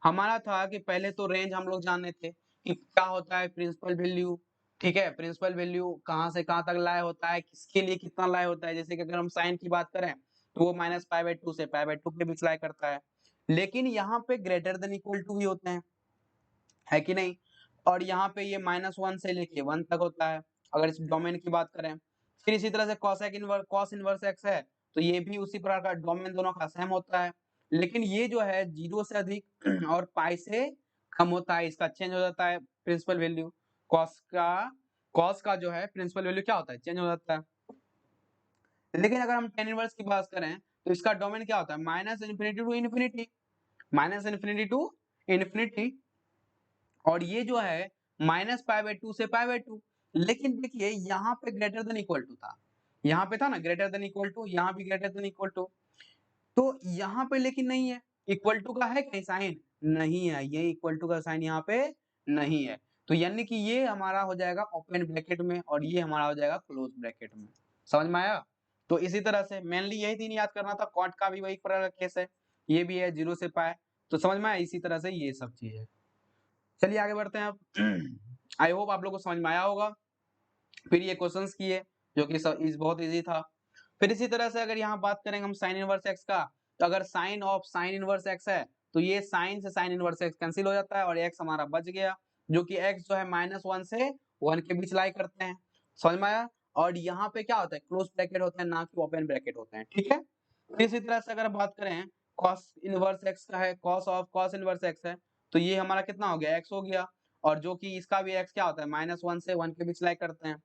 हमारा था कि पहले तो रेंज हम लोग जाने थे कि क्या होता है प्रिंसिपल वैल्यू। ठीक है, प्रिंसिपल वैल्यू कहाँ से कहाँ तक लाए होता है, किसके लिए कितना लाए होता है। जैसे कि अगर हम साइन की बात करें तो वो माइनस π/2 से π/2 के बीच लाए करता है, लेकिन यहाँ पे ग्रेटर देन इक्वल टू भी होते हैं, है कि नहीं? और यहाँ पे ये -1 से लेके 1 तक होता है अगर इस डोमेन की बात करें। फिर इसी तरह से cos इनवर्स x है तो ये भी उसी प्रकार का डोमेन दोनों का सेम होता है, लेकिन ये जो है 0 से अधिक और पाई से कम होता है, इसका चेंज हो जाता है प्रिंसिपल वैल्यू। cos का जो है प्रिंसिपल वैल्यू क्या होता है? चेंज हो जाता है। लेकिन अगर हम tan इनवर्स की बात करें तो इसका डोमेन क्या होता है? -∞ टू इन्फिनिटी, -∞ टू इन्फिनिटी, और ये जो है -π/2 से π/2। लेकिन देखिए यहाँ पे ग्रेटर देन इक्वल टू था, यहाँ पे था ना ग्रेटर देन इक्वल टू, यहाँ भी ग्रेटर देन इक्वल टू। तो यहाँ पे लेकिन नहीं है, इक्वल टू का है कहीं साइन? नहीं है, ये इक्वल टू का साइन यहाँ पे नहीं है। तो यानी कि ये हमारा हो जाएगा ओपन ब्रैकेट में और ये हमारा हो जाएगा क्लोज ब्रैकेट में। समझ में आया? तो इसी तरह से मेनली यही 3 याद करना था। कॉट का भी वही प्रकार का केस है, ये भी है 0 से पाए। तो समझ में आया? इसी तरह से ये सब चीज है। चलिए आगे बढ़ते हैं अब। आई होप आप लोग को समझ में आया होगा। फिर ये क्वेश्चंस किए जो कि बहुत इजी था। फिर इसी तरह से अगर यहाँ बात करेंगे हम साइन इनवर्स एक्स का, तो अगर sine of sine inverse x है तो ये साइन से साइन इनवर्स एक्स कैंसिल हो जाता है और एक्स हमारा बच गया, जो कि एक्स जो है -1 से 1 के बीच लाई करते हैं। समझ में आया? और यहाँ पे क्या होता है, क्लोज ब्रैकेट होता है, ना कि ओपन ब्रैकेट होते हैं, ठीक है। तो इसी तरह से अगर बात करें कॉस इनवर्स एक्स का है, cos of cos inverse x है, तो ये हमारा कितना हो गया, एक्स हो गया, और जो कि इसका भी एक्स क्या होता है, -1 से 1 के बीच लाइक करते हैं।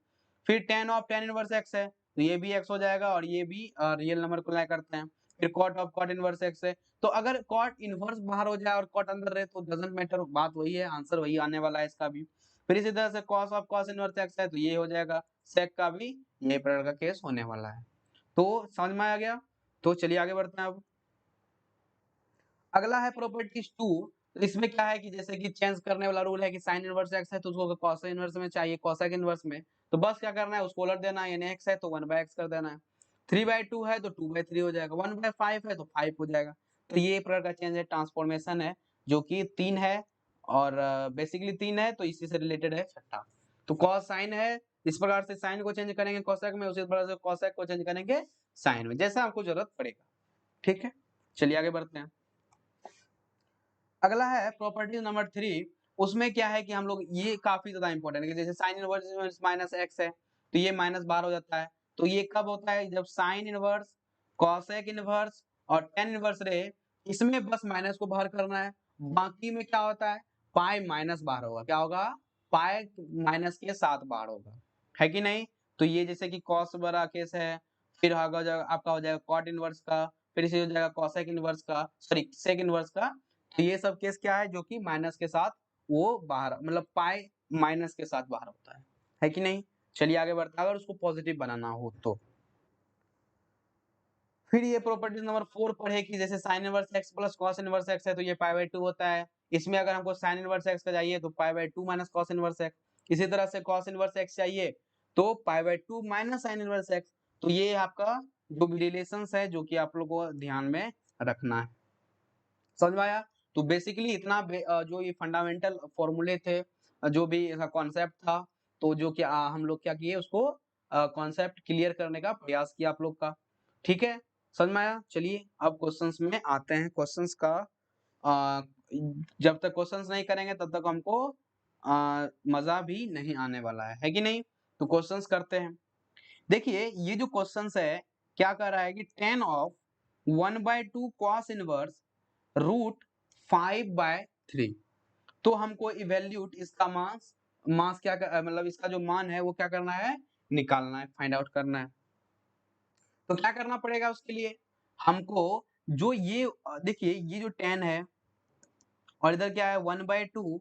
फिर ten of tan inverse x है, तो ये भी एक्स हो जाएगा, और ये भी रियल नंबर को लाइक करते हैं। फिर cot of cot inverse x है, तो अगर कॉट इनवर्स बाहर हो जाए और कॉट अंदर रहे तो डजंट मैटर, बात वही है, आंसर वही आने वाला है इसका भी। फिर इसी तरह से cos of cos inverse x है, तो ये हो जाएगा, सेक का भी यही प्रकार का केस होने वाला है। तो समझ में आ गया। तो चलिए आगे बढ़ते हैं अब। अगला है प्रॉपर्टीज 2। तो इसमें क्या है कि जैसे कि चेंज करने वाला रूल है कि साइन इनवर्स एक्स है तो उसको कॉस इनवर्स में चाहिए, कोसेक इनवर्स में, तो बस क्या करना है, उसको उलट देना है, यानी एक्स है तो 1/x कर देना है, 3/2 है तो 2/3 हो जाएगा, 1/5 है तो 5 हो जाएगा। तो ये प्रकार का चेंज है, ट्रांसफॉर्मेशन है, जो कि 3 है, और बेसिकली 3 है, तो इसी से रिलेटेड है छठा। तो कॉस साइन है, इस प्रकार से साइन को चेंज करेंगे कोसेक में, उसी प्रकार से कोसेक को चेंज करेंगे साइन में, जैसा आपको जरूरत पड़ेगा, ठीक है। चलिए आगे बढ़ते हैं। अगला है प्रॉपर्टी नंबर 3। उसमें क्या है कि हम लोग, ये काफी ज्यादा इंपॉर्टेंट है, जैसे साइन इनवर्स माइनस एक्स है, तो ये माइनस बार हो जाता है, तो ये कब होता है, जब साइन इनवर्स, कॉसेक इनवर्स और टेन इनवर्स रहे, इसमें बस माइनस को बाहर करना है, बाकी में क्या होता है, पाई माइनस बाहर होगा, क्या होगा, पाई माइनस के साथ बाहर होगा, है कि नहीं। तो ये जैसे कि कॉस वाला केस है, फिर आपका हो जाएगा कॉट इनवर्स का, फिर इसे हो जाएगा कॉसेक इनवर्स का, सॉरी सेक इनवर्स का। तो ये सब केस क्या है, जो कि माइनस के साथ वो बाहर, मतलब पाई माइनस के साथ बाहर होता है कि नहीं। चलिए आगे बढ़ते हैं, अगर उसको पॉजिटिव बनाना हो तो। फिर ये प्रॉपर्टी नंबर 4 पढ़े कि जैसे sign inverse x plus cos inverse x है तो ये पाई/2 होता है, इसमें अगर हमको साइन इनवर्स एक्स का चाहिए तो पाई/2 माइनस कॉस इनवर्स एक्स, इसी तरह से कॉस इनवर्स एक्स चाहिए तो पाई/2 माइनस साइन इनवर्स एक्स। तो ये आपका जो भी रिलेशंस है, जो कि आप लोगों को ध्यान में रखना है, समझ में आया। तो बेसिकली इतना जो ये फंडामेंटल फॉर्मूले थे, जो भी इसका कॉन्सेप्ट था, तो जो कि हम लोग क्या किए, उसको कॉन्सेप्ट क्लियर करने का प्रयास किया आप लोग का, ठीक है, समझ में आया। चलिए अब क्वेश्चंस में आते हैं। क्वेश्चंस का अ, जब तक क्वेश्चंस नहीं करेंगे तब तक हमको मजा भी नहीं आने वाला है कि नहीं। तो क्वेश्चंस करते हैं। देखिए ये जो क्वेश्चंस है, क्या कर रहा है कि tan of 1/2 cos inverse root 5/3, तो हमको इवेल्यूट इसका मास, मास क्या मतलब इसका जो मान है वो क्या करना है, निकालना है, फाइंड आउट करना है। तो क्या करना पड़ेगा उसके लिए, हमको जो ये देखिए ये जो 10 है और इधर क्या है 1/2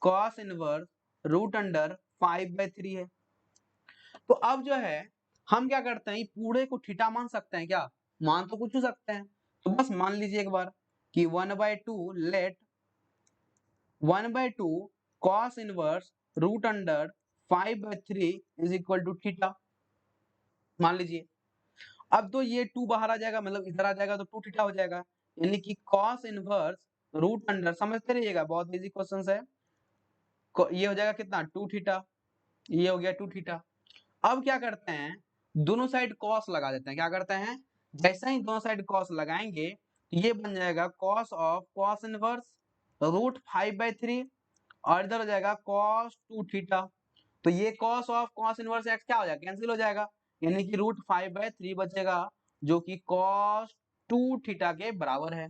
कॉस इनवर्स रूट अंडर 5/3 है। तो अब जो है हम क्या करते हैं, पूरे को थीटा मान सकते हैं क्या, मान तो कुछ हो सकते हैं, तो बस मान लीजिए एक बार कि 1/2 let 1/2 cos inverse root under 5/3 is equal to theta, मान लीजिए। अब तो ये 2 बाहर आ जाएगा, मतलब इधर आ जाएगा तो 2 थीटा हो जाएगा, यानी कि cos इनवर्स रूट अंडर, समझते रहिएगा बहुत इजी क्वेश्चन है, ये हो जाएगा कितना 2 थीटा, ये हो गया 2 थीटा। अब क्या करते हैं, दोनों साइड cos लगा देते हैं, क्या करते हैं, जैसे ही दोनों साइड cos लगाएंगे तो ये बन जाएगा cos of cos inverse root 5/3, और इधर हो जाएगा cos 2 थीटा। तो ये cos of cos inverse x क्या हो जाएगा, कैंसिल हो जाएगा, यानी कि रूट 5/3 बचेगा, जो कि cos 2 थीटा के बराबर है,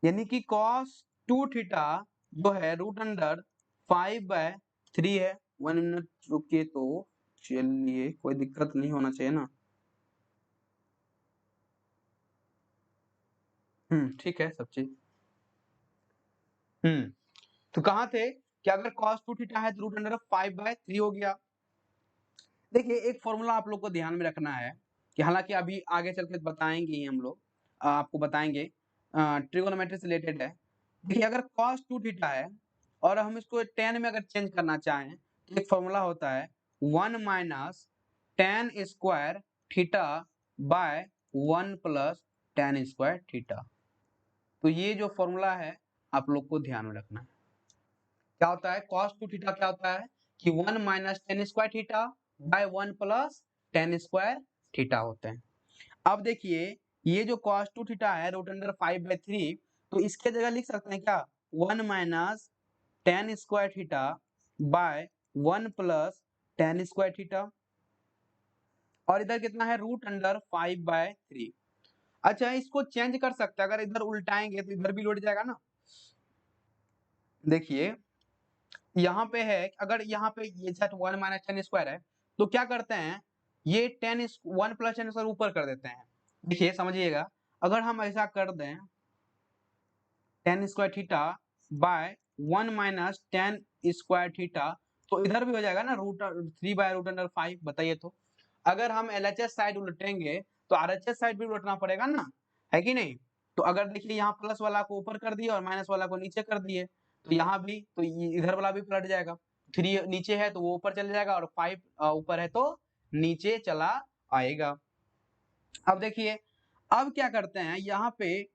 यानी कि cos 2 थीटा जो है रूट अंडर 5/3 है। 1 मिनट रुकिए, तो चलिए कोई दिक्कत नहीं होना चाहिए ना, ठीक है सब चीज। तो कहाँ थे कि अगर cos 2 थीटा है तो रूट अंडर 5/3 हो गया। देखिए एक फॉर्मूला आप लोग को ध्यान में रखना है, कि हालांकि अभी आगे चल के बताएंगे ही हम लोग, आपको बताएंगे, ट्रिगोनोमेट्री से रिलेटेड है। देखिए अगर cos 2 थीटा है और हम इसको tan में अगर चेंज करना चाहें तो एक फॉर्मूला होता है 1 minus tan square theta by 1 plus tan square theta. तो ये जो फॉर्मूला है आप लोग को ध्यान में रखना है। क्या होता है cos 2 थीटा, क्या होता है कि 1 minus tan square theta by 1 plus tan square theta होते हैं। अब देखिए ये जो cos 2 थीटा है रूट अंडर 5/3, तो इसके जगह लिख सकते हैं क्या, 1 minus tan square theta by 1 plus tan square theta. और इधर कितना है √5/3। अच्छा इसको चेंज कर सकते हैं, अगर इधर उल्टाएंगे तो इधर भी लौट जाएगा ना। देखिए यहाँ पे है, अगर यहाँ पे ये 1 माइनस 10 स्क्वायर है तो क्या करते हैं, ये 1 प्लस 10 स्क्वायर ऊपर कर देते हैं। देखिए समझिएगा, अगर हम ऐसा कर दें 10 square theta by 1 minus 10 square theta, तो इधर भी हो जाएगा ना √3/√5। बताइए तो अगर हम LHS साइड उलटेंगे तो RHS साइड भी उलटना पड़ेगा ना, है कि नहीं। तो अगर देखिए यहाँ प्लस वाला को ऊपर कर दिए और माइनस वाला को नीचे कर दिए, तो यहाँ भी तो इधर वाला भी पलट जाएगा। 3 नीचे है तो वो ऊपर चले जाएगा और 5 ऊपर है तो नीचे चला आएगा। अब देखिए, अब क्या करते हैं यहाँ पे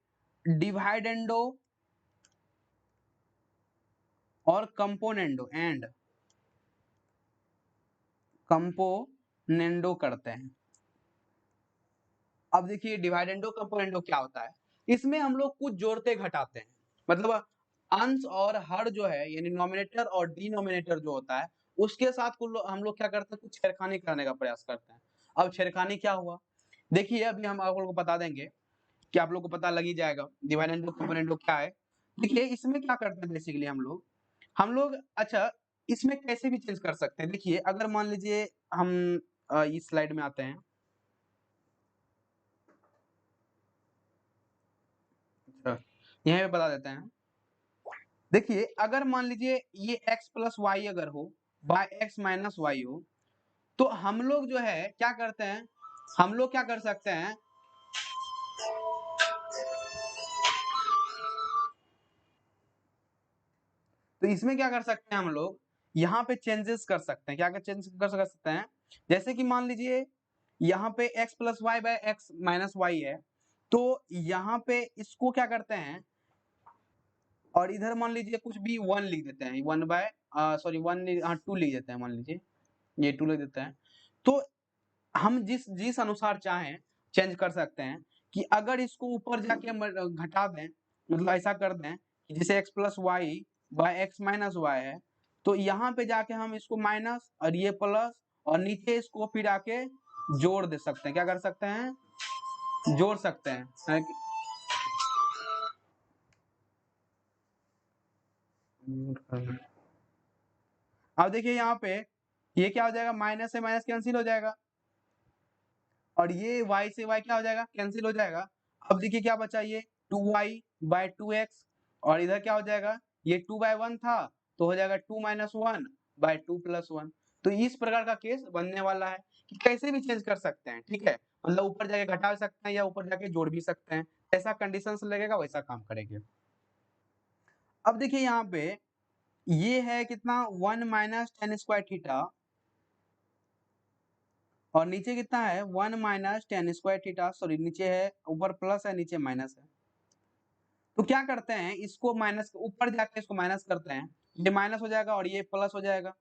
डिवाइडेंडो और कंपोनेंडो करते हैं। अब देखिए डिवाइडेंडो कंपोनेंडो क्या होता है, इसमें हम लोग कुछ जोड़ते घटाते हैं, मतलब अंश और हर जो है यानी नॉमिनेटर और डिनोमिनेटर जो होता है उसके साथ हम लोग क्या करते हैं, कुछ छेड़खानी करने का प्रयास करते हैं। अब छेड़खानी क्या हुआ, देखिए अभी हम आप लोग को बता देंगे कि आप लोग को पता लग ही जाएगा डिवाइडेंडो कंपोनेंडो क्या है। देखिए इसमें क्या करते हैं बेसिकली हम लोग अच्छा इसमें कैसे भी चेंज कर सकते हैं। देखिए अगर मान लीजिए हम इस स्लाइड में आते हैं, अच्छा यहाँ पे बता देते हैं। देखिए अगर मान लीजिए ये x प्लस वाई अगर हो बाय x माइनस वाई हो, तो हम लोग जो है क्या करते हैं, हम लोग क्या कर सकते हैं, तो इसमें क्या कर सकते हैं हम लोग, यहाँ पे चेंजेस कर सकते हैं। क्या क्या चेंज कर सकते हैं, जैसे कि मान लीजिए यहाँ पे x plus y by x minus y है, तो यहाँ पे इसको क्या करते हैं, और इधर मान लीजिए कुछ भी 1 लिख देते हैं, 1 बाय सॉरी 1 हाँ 2 लिख देते हैं, मान लीजिए ये 2 लिख देते हैं। तो हम जिस जिस अनुसार चाहें चेंज कर सकते हैं, कि अगर इसको ऊपर जाके हम घटा दें, मतलब ऐसा कर दें कि जैसे x plus y by x minus y है, तो यहाँ पे जाके हम इसको माइनस और ये प्लस और नीचे इसको फिर आके जोड़ दे सकते हैं। क्या कर सकते हैं, जोड़ सकते हैं, है कि? अब देखिए यहाँ पे ये क्या हो जाएगा, माइनस से माइनस कैंसिल हो जाएगा और ये y से y क्या हो जाएगा, कैंसिल हो जाएगा। अब देखिए क्या बचा, ये 2y बाय 2x, और इधर क्या हो जाएगा, ये 2/1 था तो हो जाएगा 2 माइनस 1 बाय 2 प्लस 1। तो इस प्रकार का केस बनने वाला है कि कैसे भी चेंज कर सकते हैं, ठीक है, मतलब ऊपर जाके घटा सकते हैं या ऊपर जाके जोड़ भी सकते हैं, ऐसा कंडीशंस लगेगा वैसा काम करेंगे। अब देखिए यहाँ पे ये है कितना 1 माइनस 10 स्क्वायर थीटा, और नीचे कितना है 1 माइनस 10 स्क्वायर थीटा, सॉरी नीचे है, ऊपर प्लस है नीचे माइनस है। तो क्या करते हैं, इसको माइनस ऊपर जाके इसको माइनस करते हैं, ये माइनस हो जाएगा और ये प्लस हो जाएगा,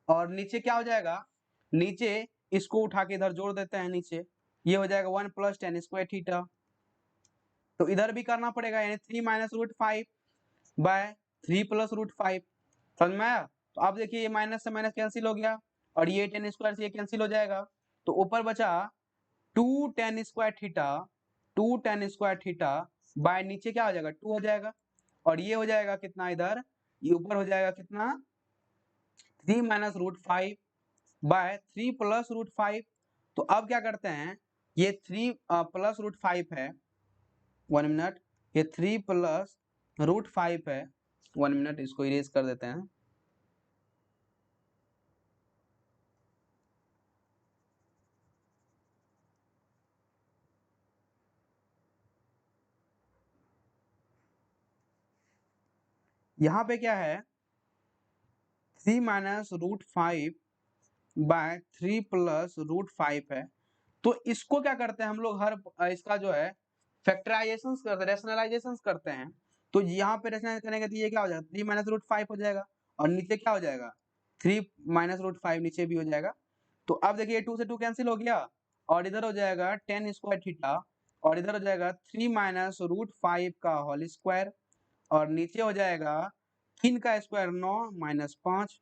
और नीचे क्या हो जाएगा, नीचे इसको उठा के इधर जोड़ देते हैं नीचे, ये हो जाएगा 1 प्लस 10 स्क्वायर थीटा। तो इधर भी करना पड़ेगा, यानी 3 माइनस √5 बाय 3 प्लस √5। समझ में आया। तो अब देखिए ये माइनस से माइनस कैंसिल हो गया और ये 10 स्क्वायर से ये कैंसिल हो जाएगा, तो ऊपर बचा 2 tan square theta, 2 tan square theta by नीचे क्या हो जाएगा 2 हो जाएगा, और ये हो जाएगा कितना इधर, ये ऊपर हो जाएगा कितना 3 माइनस √5 बाय 3 प्लस √5। तो अब क्या करते हैं, ये 3 प्लस √5 है, 1 मिनट, ये 3 प्लस √5 है, 1 मिनट, इसको इरेज कर देते हैं। यहाँ पे क्या है 3 माइनस √5 बाय 3 प्लस √5 है। तो इसको क्या करते हैं हम लोग, हर इसका जो है फैक्टराइजेशन करते हैं, रेशनलाइजेशन करते हैं। तो यहाँ पे रेशनलाइज करेंगे तो ये क्या हो जाएगा 3 माइनस √5 हो जाएगा, और नीचे क्या हो जाएगा 3 माइनस √5 नीचे भी हो जाएगा। तो अब देखिए 2 से 2 कैंसिल हो गया, और इधर हो जाएगा 10 स्क्वायर थीटा, और इधर हो जाएगा 3 माइनस √5 का होल स्क्वायर, और नीचे हो जाएगा 3 का स्क्वायर 9 माइनस 5,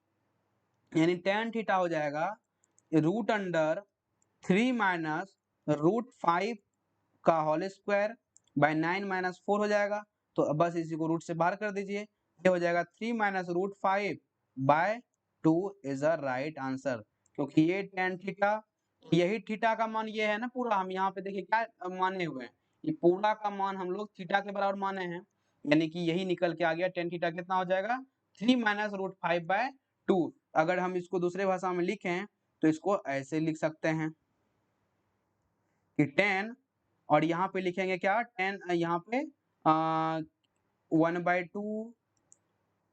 यानी tan थीटा हो जाएगा रूट अंडर 3 माइनस रूट 5 का होल स्क्वायर बाय 9 माइनस 4 हो जाएगा। तो बस इसी को रूट से बाहर कर दीजिए, ये हो जाएगा 3 minus root 5 by 2 is a right answer. क्योंकि ये tan थीटा, यही थीटा का मान ये है ना पूरा, हम यहाँ पे देखिए क्या माने हुए हैं, ये पूरा का मान हम लोग थीटा के बराबर माने हैं, यानी कि यही निकल के आ गया। tan थीटा कितना हो जाएगा 3 माइनस रूट 5 बाय 2। अगर हम इसको दूसरे भाषा में लिखें तो इसको ऐसे लिख सकते हैं कि 10, और यहाँ पे लिखेंगे क्या 10, यहाँ पे 1/2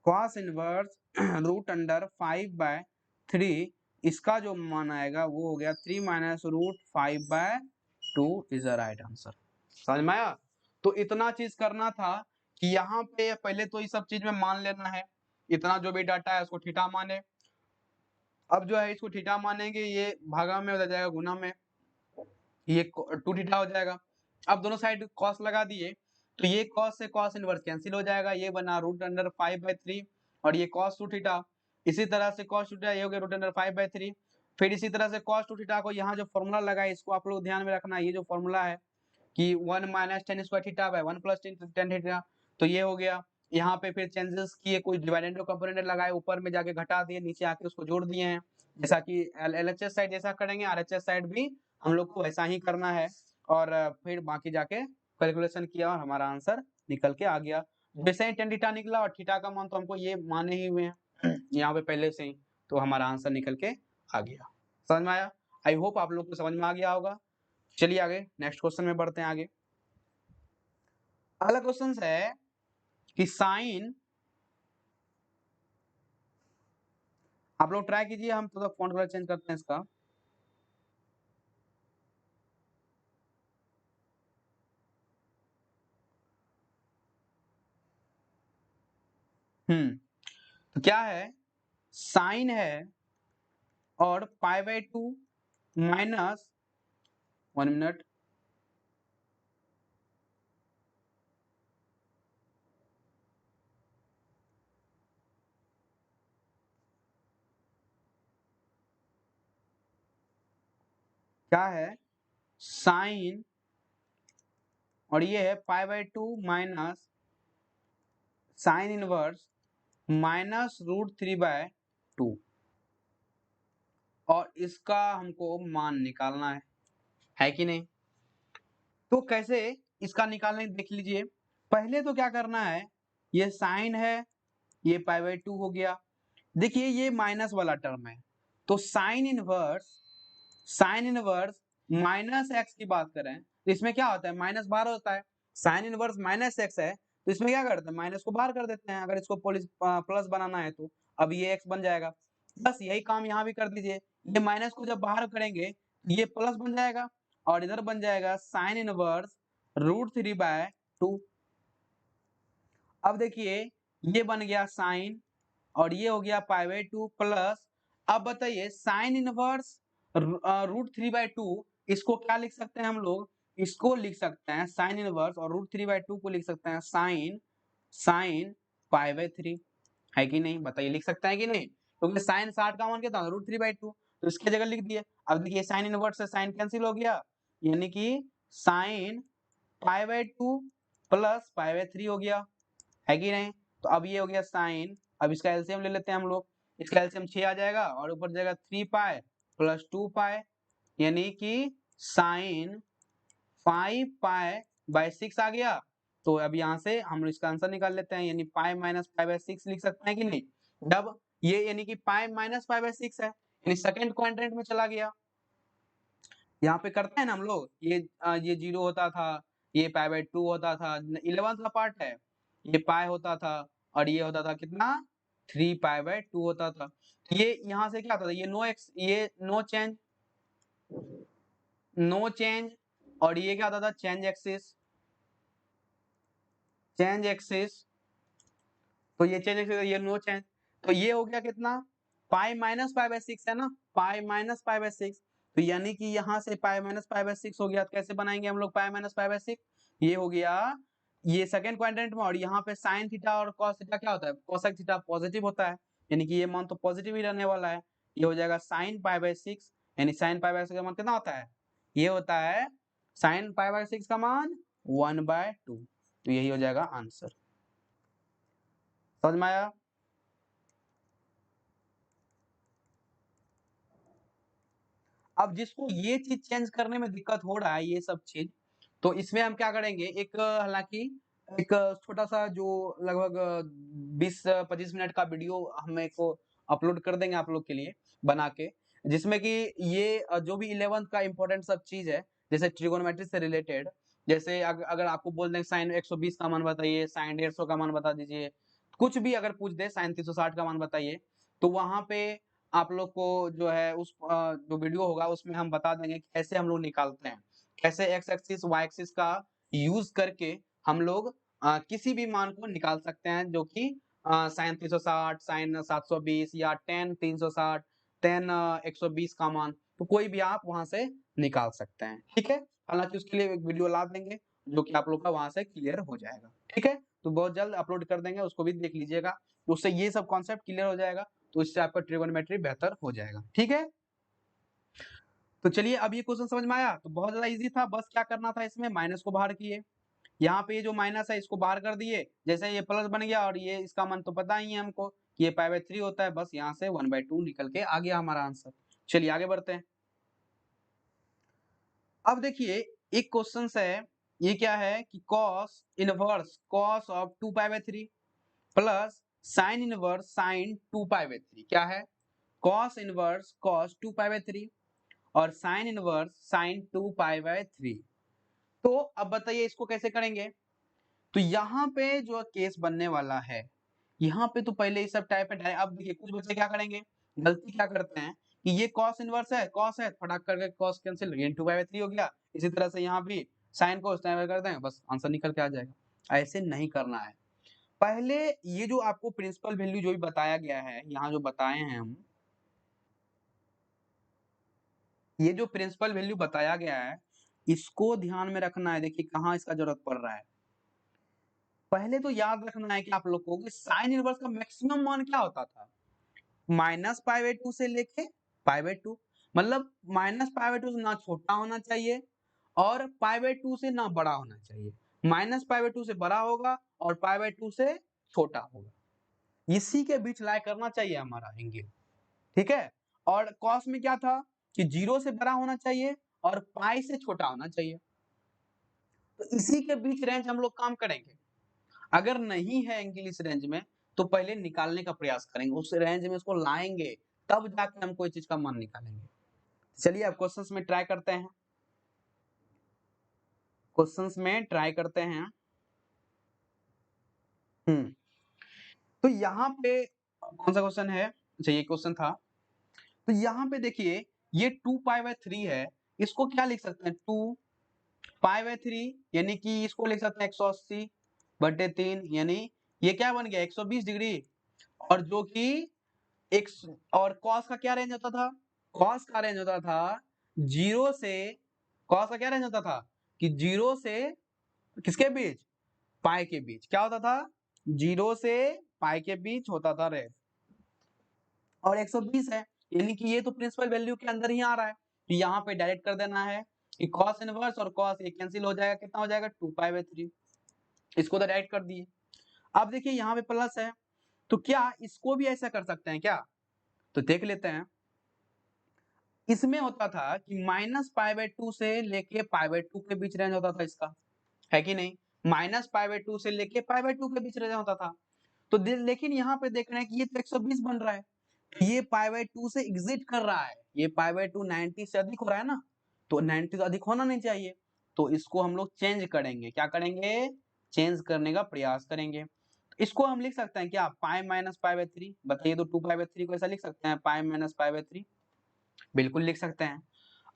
cos इनवर्स रूट अंडर 5/3, इसका जो मान आएगा वो हो गया 3 minus root 5/2 is the right answer. समझ में आया? तो इतना चीज करना था कि यहाँ पे पहले तो इस सब चीज में मान लेना है, इतना जो भी डाटा है उसको थीटा माने। अब जो है इसको थीटा मानेंगे, ये भागा में हो जाएगा गुना में, ये 2 थीटा हो जाएगा। अब दोनों साइड कॉस लगा दिए तो ये कॉस से कॉस इनवर्स कैंसिल हो जाएगा, ये बना रूट अंडर 5/3 और ये कॉस 2 थीटा। इसी तरह से कॉस 2 थीटा ये हो गया रूट अंडर 5/3। फिर इसी तरह से कॉस 2 थीटा को यहाँ जो फॉर्मूला लगा है इसको आप लोग ध्यान में रखना, ये जो फॉर्मूला है कि 1 minus ten square theta by 1 plus tan theta, तो ये हो गया। यहाँ पे फिर चेंजेस किए, कोई डिवाइडेंड कंपोनेंट लगाए, ऊपर में जाके घटा दिए, नीचे आके उसको जोड़ दिए हैं। जैसा कि एलएचएस साइड जैसा करेंगे आरएचएस साइड भी हम लोग को ऐसा ही करना है। और फिर बाकी जाके कैलकुलेशन किया और हमारा आंसर निकल के आ गया। वैसे ही टेन थीटा निकला और थीटा का मान तो हमको ये माने ही हुए हैं यहाँ पे पहले से ही, तो हमारा आंसर निकल के आ गया। समझ में आया? आई होप आप लोग को समझ में आ गया होगा। चलिए आगे नेक्स्ट क्वेश्चन में बढ़ते हैं आगे। अगला क्वेश्चन है कि साइन, आप लोग ट्राई कीजिए, हम थोड़ा फॉन्ट कलर चेंज करते हैं इसका। तो क्या है, साइन है और π/2 माइनस 1 मिनट, क्या है साइन और ये है π/2 माइनस साइन इनवर्स माइनस √3/2 और इसका हमको मान निकालना है कि नहीं? तो कैसे इसका निकालने देख लीजिए। पहले तो क्या करना है, ये साइन है, ये π/2 हो गया। देखिए ये माइनस वाला टर्म है, तो साइन इनवर्स माइनस एक्स की बात करें तो इसमें क्या होता है, माइनस बाहर होता है। साइन इनवर्स माइनस एक्स है तो इसमें क्या करते हैं, माइनस को बाहर कर देते हैं, अगर इसको प्लस बनाना है तो अब ये एक्स बन जाएगा। बस यही काम यहाँ भी कर दीजिए, ये माइनस को जब बाहर करेंगे ये प्लस बन जाएगा और इधर बन जाएगा साइन इनवर्स √3/2। अब देखिए ये बन गया साइन और ये हो गया π/2 प्लस, अब बताइए साइन इनवर्स √3/2 इसको क्या लिख सकते हैं हम लोग, इसको लिख सकते हैं साइन इनवर्स और √3/2 को लिख सकते हैं साइन साइन π/3, है कि नहीं? बताइए लिख सकते हैं कि नहीं? क्योंकि साइन 60 का मान कितना था √3/2, तो इसकी जगह लिख दिए। अब देखिए साइन इनवर्स से साइन कैंसिल हो गया, यानी कि साइन π/2 प्लस π/3 हो गया, है कि नहीं? तो अब ये हो गया साइन, अब इसका एलसीएम ले लेते हैं हम लोग, इसका एलसीएम 6 आ जाएगा और ऊपर जाएगा 3π प्लस 2π, यानी कि साइन 5π/6 आ गया। तो अब यहाँ से हम इसका आंसर निकाल लेते हैं, यानी पाई माइनस π/6 लिख सकते हैं कि नहीं? जब ये यानी कि पाई माइनस π/6 है, यानी सेकंड क्वाड्रेंट में चला गया। यहाँ पे करते हैं ना हम लोग, ये 0 होता था, ये π/2 होता था, 11th का पार्ट है, ये पाई होता था और ये होता था कितना 3π/2 होता था। ये यहाँ से क्या होता था, ये नो चेंज और ये क्या होता था चेंज एक्सिस, तो ये चेंज एक्सिस ये नो चेंज, तो ये हो गया कितना पाई माइनस π/6 है ना, पाई माइनस π/6, तो यानी कि यहाँ से पाई माइनस π/6 हो गया। तो कैसे बनाएंगे हम लोग पाई माइनस π/6, ये हो गया ये सेकंड क्वाड्रेंट में, और यहाँ पे साइन थीटा और कॉस थीटा क्या होता है, कोसेक थीटा पॉजिटिव होता है, यानी कि ये मान तो पॉजिटिव ही रहने वाला है। ये हो जाएगा साइन π/6, यानी साइन पाई बाय 6 का मान कितना होता है, ये होता है साइन पाई बाय 6 का मान 1/2। तो यही हो जाएगा आंसर। समझ में आया? अब जिसको ये चीज चेंज करने में दिक्कत हो रहा है, ये सब चीज, तो इसमें हम क्या करेंगे, एक हालांकि एक छोटा सा जो लगभग 20-25 मिनट का वीडियो हम एक अपलोड कर देंगे आप लोग के लिए बना के, जिसमें कि ये जो भी 11th का इंपॉर्टेंट सब चीज है, जैसे ट्रिगोनोमेट्री से रिलेटेड, जैसे अगर आपको बोल दें साइन 120 का मान बताइए, साइन 150 का मान बता दीजिए, कुछ भी अगर पूछ दे साइन 360 का मान बताइए, तो वहां पे आप लोग को जो है उस जो वीडियो होगा उसमें हम बता देंगे कैसे हम लोग निकालते हैं, कैसे एक्स एक्सिस वाई एक्सिस का यूज करके हम लोग किसी भी मान को निकाल सकते हैं, जो कि साइन 360, साइन 720 या टेन 360, टेन 120 का मान, तो कोई भी आप वहां से निकाल सकते हैं। ठीक है, हालांकि उसके लिए एक वीडियो ला देंगे जो कि आप लोग का वहां से क्लियर हो जाएगा। ठीक है, तो बहुत जल्द अपलोड कर देंगे, उसको भी देख लीजिएगा, तो उससे ये सब कॉन्सेप्ट क्लियर हो जाएगा, तो इससे आपका ट्रिगोनोमेट्री बेहतर हो जाएगा। ठीक है, तो चलिए अब ये क्वेश्चन समझ में आया, तो बहुत ज्यादा इजी था, बस क्या करना था, इसमें माइनस को बाहर किए, यहाँ पे ये जो माइनस है इसको बाहर कर दिए, जैसे ये प्लस बन गया, और ये इसका मान तो पता ही है हमको कि ये पाई/3 होता है, बस यहाँ से 1/2 निकल के आ गया हमारा आंसर। चलिए आगे बढ़ते हैं। अब देखिए एक क्वेश्चन है, ये क्या है कि cos inverse cos of 2π/3 plus sine inverse sine 2π/3, क्या है, कॉस इनवर्स कॉस 2π/3 और साइन इनवर्स साइन 2π/3। तो अब बताइए इसको कैसे करेंगे। तो यहाँ पे जो केस बनने वाला है, यहाँ पे तो पहले ये सब टाइप है। अब देखिए कुछ बच्चे क्या करेंगे, गलती क्या करते हैं कि ये कॉस इनवर्स है, कॉस है, फटाक करके कॉस कैंसिल, ये 2/3 हो गया। इसी तरह से यहाँ भी साइन को स्टैंड कर दें, बस आंसर निकल के आ जाएगा। ऐसे नहीं करना है। पहले ये जो आपको प्रिंसिपल वैल्यू जो भी बताया गया है, यहाँ जो बताए हैं हम, ये जो प्रिंसिपल वैल्यू बताया गया है, इसको ध्यान में रखना है। देखिए कहाँ इसका जरूरत पड़ रहा है। पहले तो याद रखना है कि आप लोग को कि साइन इनवर्स का मैक्सिमम मान क्या होता था, -π/2 से लेके π/2, मतलब -π/2 से ना छोटा होना चाहिए और π/2 से ना बड़ा होना चाहिए। -π/2 से बड़ा होगा और π/2 से छोटा होगा, इसी के बीच लाई करना चाहिए हमारा एंगल। ठीक है, और कॉस में क्या था कि 0 से बड़ा होना चाहिए और पाई से छोटा होना चाहिए, तो इसी के बीच रेंज हम लोग काम करेंगे। अगर नहीं है एंगल इस रेंज में, तो पहले निकालने का प्रयास करेंगे, उस रेंज में उसको लाएंगे, तब जाकर हम कोई चीज का मान निकालेंगे। चलिए अब क्वेश्चंस में ट्राई करते हैं, क्वेश्चंस में ट्राई करते हैं। तो यहाँ पे कौन सा क्वेश्चन है, अच्छा ये क्वेश्चन था। तो यहाँ पे देखिए ये 2π/3 है, इसको क्या लिख सकते हैं, 2π/3, यानी कि इसको लिख सकते हैं 180/3, यानी ये क्या बन गया 120 डिग्री, और जो कि एक, और कॉस का क्या रेंज होता था, कॉस का रेंज होता था 0 से, कॉस का क्या रेंज होता था कि 0 से किसके बीच, पाई के बीच, क्या होता था 0 से पाई के बीच होता था रेंज, और 120 है, यानी कि ये तो प्रिंसिपल वैल्यू के अंदर ही आ रहा है, तो यहाँ पे डायरेक्ट कर देना है कि कॉस इनवर्स और कॉस ये कैंसिल हो जाएगा, कितना हो जाएगा 2π/3, इसको तो डायरेक्ट कर दिए। अब देखिए यहाँ पे प्लस है, तो क्या इसको भी ऐसा कर सकते हैं क्या, तो देख लेते हैं। इसमें होता था कि -π/2 से लेके π/2 के बीच रेंज होता था इसका, है कि नहीं, -π/2 से लेके π/2 के बीच रेंज होता था। तो लेकिन यहाँ पे देख रहे हैं कि ये तो 120 बन रहा है, ये π/2 से एग्जिट कर रहा है, ये π/2 90 से अधिक हो रहा है ना, तो 90 से अधिक होना नहीं चाहिए, तो इसको हम लोग चेंज करेंगे, क्या करेंगे, चेंज करने का प्रयास करेंगे। इसको हम लिख सकते हैं क्या, π-π/3, बताइए तो 2π/3 को ऐसा लिख सकते हैं π-π/3, बिल्कुल लिख सकते हैं।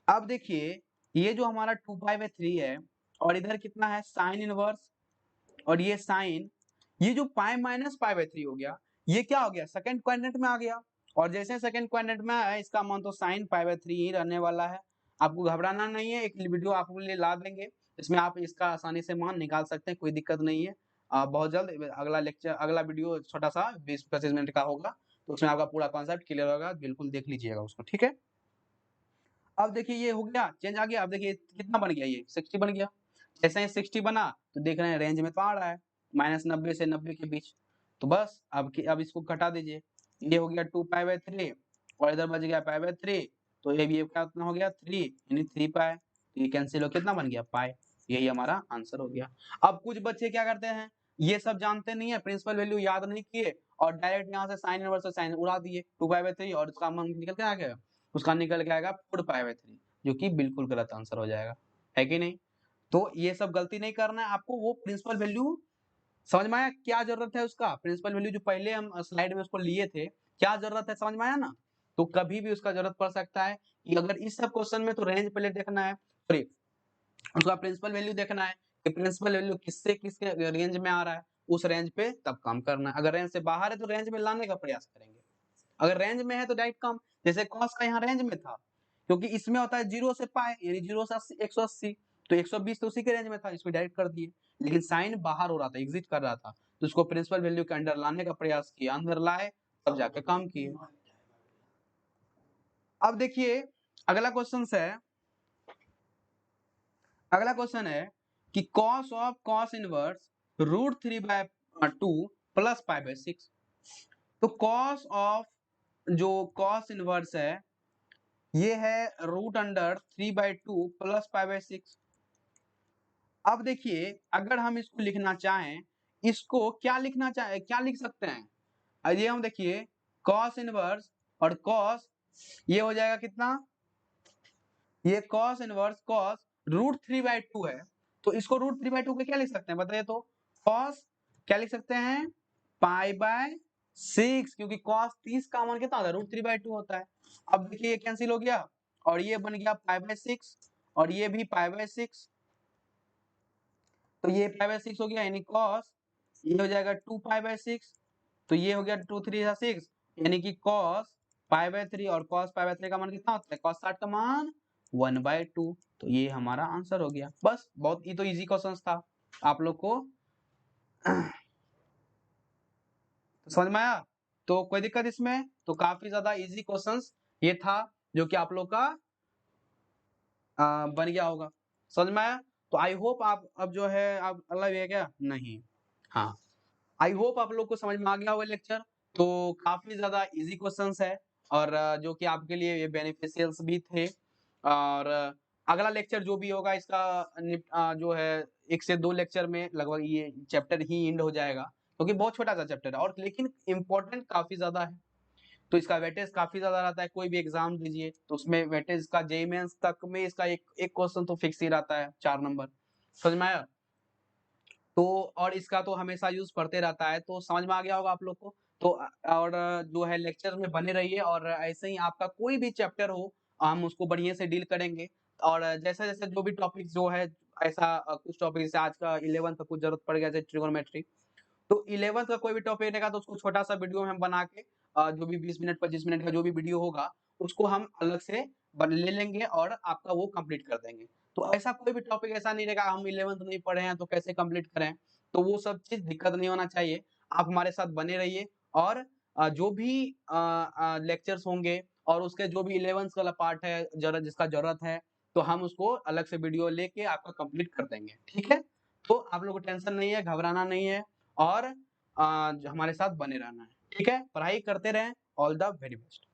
अब देखिए ये जो हमारा 2π/3 है, और इधर कितना है साइन इनवर्स, और ये साइन, ये जो π-π/3 हो गया, ये क्या हो गया सेकंड क्वाड्रेंट में आ गया, और जैसे सेकंड क्वाड्रेंट में आया इसका मान तो साइन π/3 ही रहने वाला है। आपको घबराना नहीं है, एक वीडियो आपके लिए ला देंगे, इसमें आप इसका आसानी से मान निकाल सकते हैं, कोई दिक्कत नहीं है। बहुत जल्द अगला लेक्चर, अगला वीडियो छोटा सा 20-25 मिनट का होगा, तो उसमें आपका पूरा कॉन्सेप्ट क्लियर होगा, बिल्कुल देख लीजिएगा उसको। ठीक है, अब देखिए ये हो गया, चेंज आ गया। अब देखिए कितना बन गया, ये 60 बन गया। जैसे ही 60 बना तो देख रहे हैं रेंज में तो आ रहा है, -90 से 90 के बीच। तो बस अब इसको घटा दीजिए। ये हो गया 2 पाई बाय 3 और इधर बच गया पाई बाय 3, तो ये भी क्या कितना हो गया 3, यानी 3 पाई। तो ये कैंसिल हो कितना बन गया पाई। यही हमारा आंसर हो गया। अब कुछ बच्चे क्या करते हैं, ये सब जानते नहीं है, प्रिंसिपल वैल्यू याद नहीं किए और डायरेक्ट यहाँ से साइन इनवर्स से साइन उड़ा दिए 2 पाई बाय 3 और उसका मान निकल के आ गया, उसका निकल के आएगा 4 पाई बाय 3, जो कि बिल्कुल गलत आंसर हो जाएगा, है कि नहीं। तो ये सब गलती नहीं करना है आपको, वो प्रिंसिपल वैल्यू समझ में आया क्या जरूरत है उसका। प्रिंसिपल वैल्यू जो पहले हम स्लाइड में उसको लिए थे, क्या जरूरत है समझ में आया ना। तो कभी भी उसका जरूरत पड़ सकता है कि अगर इस सब क्वेश्चन में तो रेंज पहले देखना है, सॉरी उसका प्रिंसिपल वैल्यू देखना है कि प्रिंसिपल वैल्यू किससे किसके रेंज में आ रहा है, उस रेंज पे तब काम करना है। अगर रेंज से बाहर है तो रेंज में लाने का प्रयास करेंगे, अगर रेंज में है तो डायरेक्ट कम। जैसे कॉस का यहाँ रेंज में था, क्योंकि इसमें होता है 0 से पाई, यानी 0 से 180, तो 120 तो उसी के रेंज में था, इसमें डायरेक्ट कर दिए। लेकिन साइन बाहर हो रहा था, एग्जिट कर रहा था, तो उसको प्रिंसिपल वैल्यू के अंदर लाने का प्रयास किया, अंदर लाए तब जाके काम किए। अब देखिए अगला क्वेश्चन है, अगला क्वेश्चन है कि cos of cos inverse √3/2 plus pi by 6। तो cos ऑफ जो cos इनवर्स है ये है √3/2 प्लस पाई बाय 6। अब देखिए अगर हम इसको लिखना चाहें, इसको क्या लिखना चाहे, क्या लिख सकते हैं, ये हम देखिए cos इनवर्स और cos, ये हो जाएगा कितना, ये cos इनवर्स cos √3/2 है, तो इसको √3/2 के क्या लिख सकते हैं बताइए तो, cos क्या लिख सकते हैं पाई बाय 6, क्योंकि cos 30 का मान कितना होता है √3/2 होता है। अब देखिए ये कैंसिल हो गया और ये बन गया पाई बाय 6 और ये भी पाई बाय 6, तो ये पाई बाय 6 हो गया, यानी cos ये हो जाएगा 2 पाई बाय 6, तो ये हो गया 2 3 6, यानी कि cos पाई बाय 3 और cos पाई बाय 3 का मान कितना होता है, cos 60 का मान 1/2। तो ये हमारा आंसर हो गया। बस बहुत ये तो इजी क्वेश्चन था आप लोग को तो समझ में आया। तो कोई दिक्कत इसमें, तो काफी ज्यादा इजी क्वेश्चंस ये था जो कि आप लोग का बन गया होगा, समझ में आया। तो आई होप आप अब जो है आप अलग है क्या नहीं, हाँ आई होप आप लोग को समझ में आ गया होगा लेक्चर। तो काफी ज्यादा इजी क्वेश्चंस है और जो कि आपके लिए ये बेनिफिशियल्स भी थे। और अगला लेक्चर जो भी होगा इसका जो है 1 से 2 लेक्चर में लगभग ये चैप्टर ही एंड हो जाएगा, क्योंकि बहुत छोटा सा चैप्टर है और लेकिन इम्पोर्टेंट काफी ज्यादा है। तो इसका वेटेज काफी ज्यादा रहता है, कोई भी एग्जाम दीजिए तो उसमें वेटेज का जेईई मेंस तक में इसका एक क्वेश्चन तो फिक्स ही रहता है 4 नंबर, समझ में आया। तो और इसका तो हमेशा यूज पढ़ते रहता है, तो समझ में आ गया होगा आप लोग को। तो और जो है लेक्चर में बने रहिए और ऐसे ही आपका कोई भी चैप्टर हो हम उसको बढ़िया से डील करेंगे। और जैसे जैसे जो भी टॉपिक जो है ऐसा कुछ टॉपिक जैसे आज का 11th का कुछ जरूरत पड़ गया जैसे ट्रिगोनोमेट्री, तो 11th का कोई भी टॉपिक रहेगा तो उसको छोटा सा वीडियो में हम बना के जो भी 20 मिनट 25 मिनट का जो भी वीडियो होगा उसको हम अलग से ले लेंगे और आपका वो कंप्लीट कर देंगे। तो ऐसा कोई भी टॉपिक ऐसा नहीं रहेगा हम 11th नहीं पढ़े हैं तो कैसे कंप्लीट करें, तो वो सब चीज दिक्कत नहीं होना चाहिए। आप हमारे साथ बने रहिए और जो भी लेक्चर्स होंगे और उसके जो भी 11th वाला पार्ट है जरूरत जिसका जरूरत है तो हम उसको अलग से वीडियो लेके आपका कंप्लीट कर देंगे, ठीक है। तो आप लोगों को टेंशन नहीं है, घबराना नहीं है और हमारे साथ बने रहना है, ठीक है। पढ़ाई करते रहें। All the very best.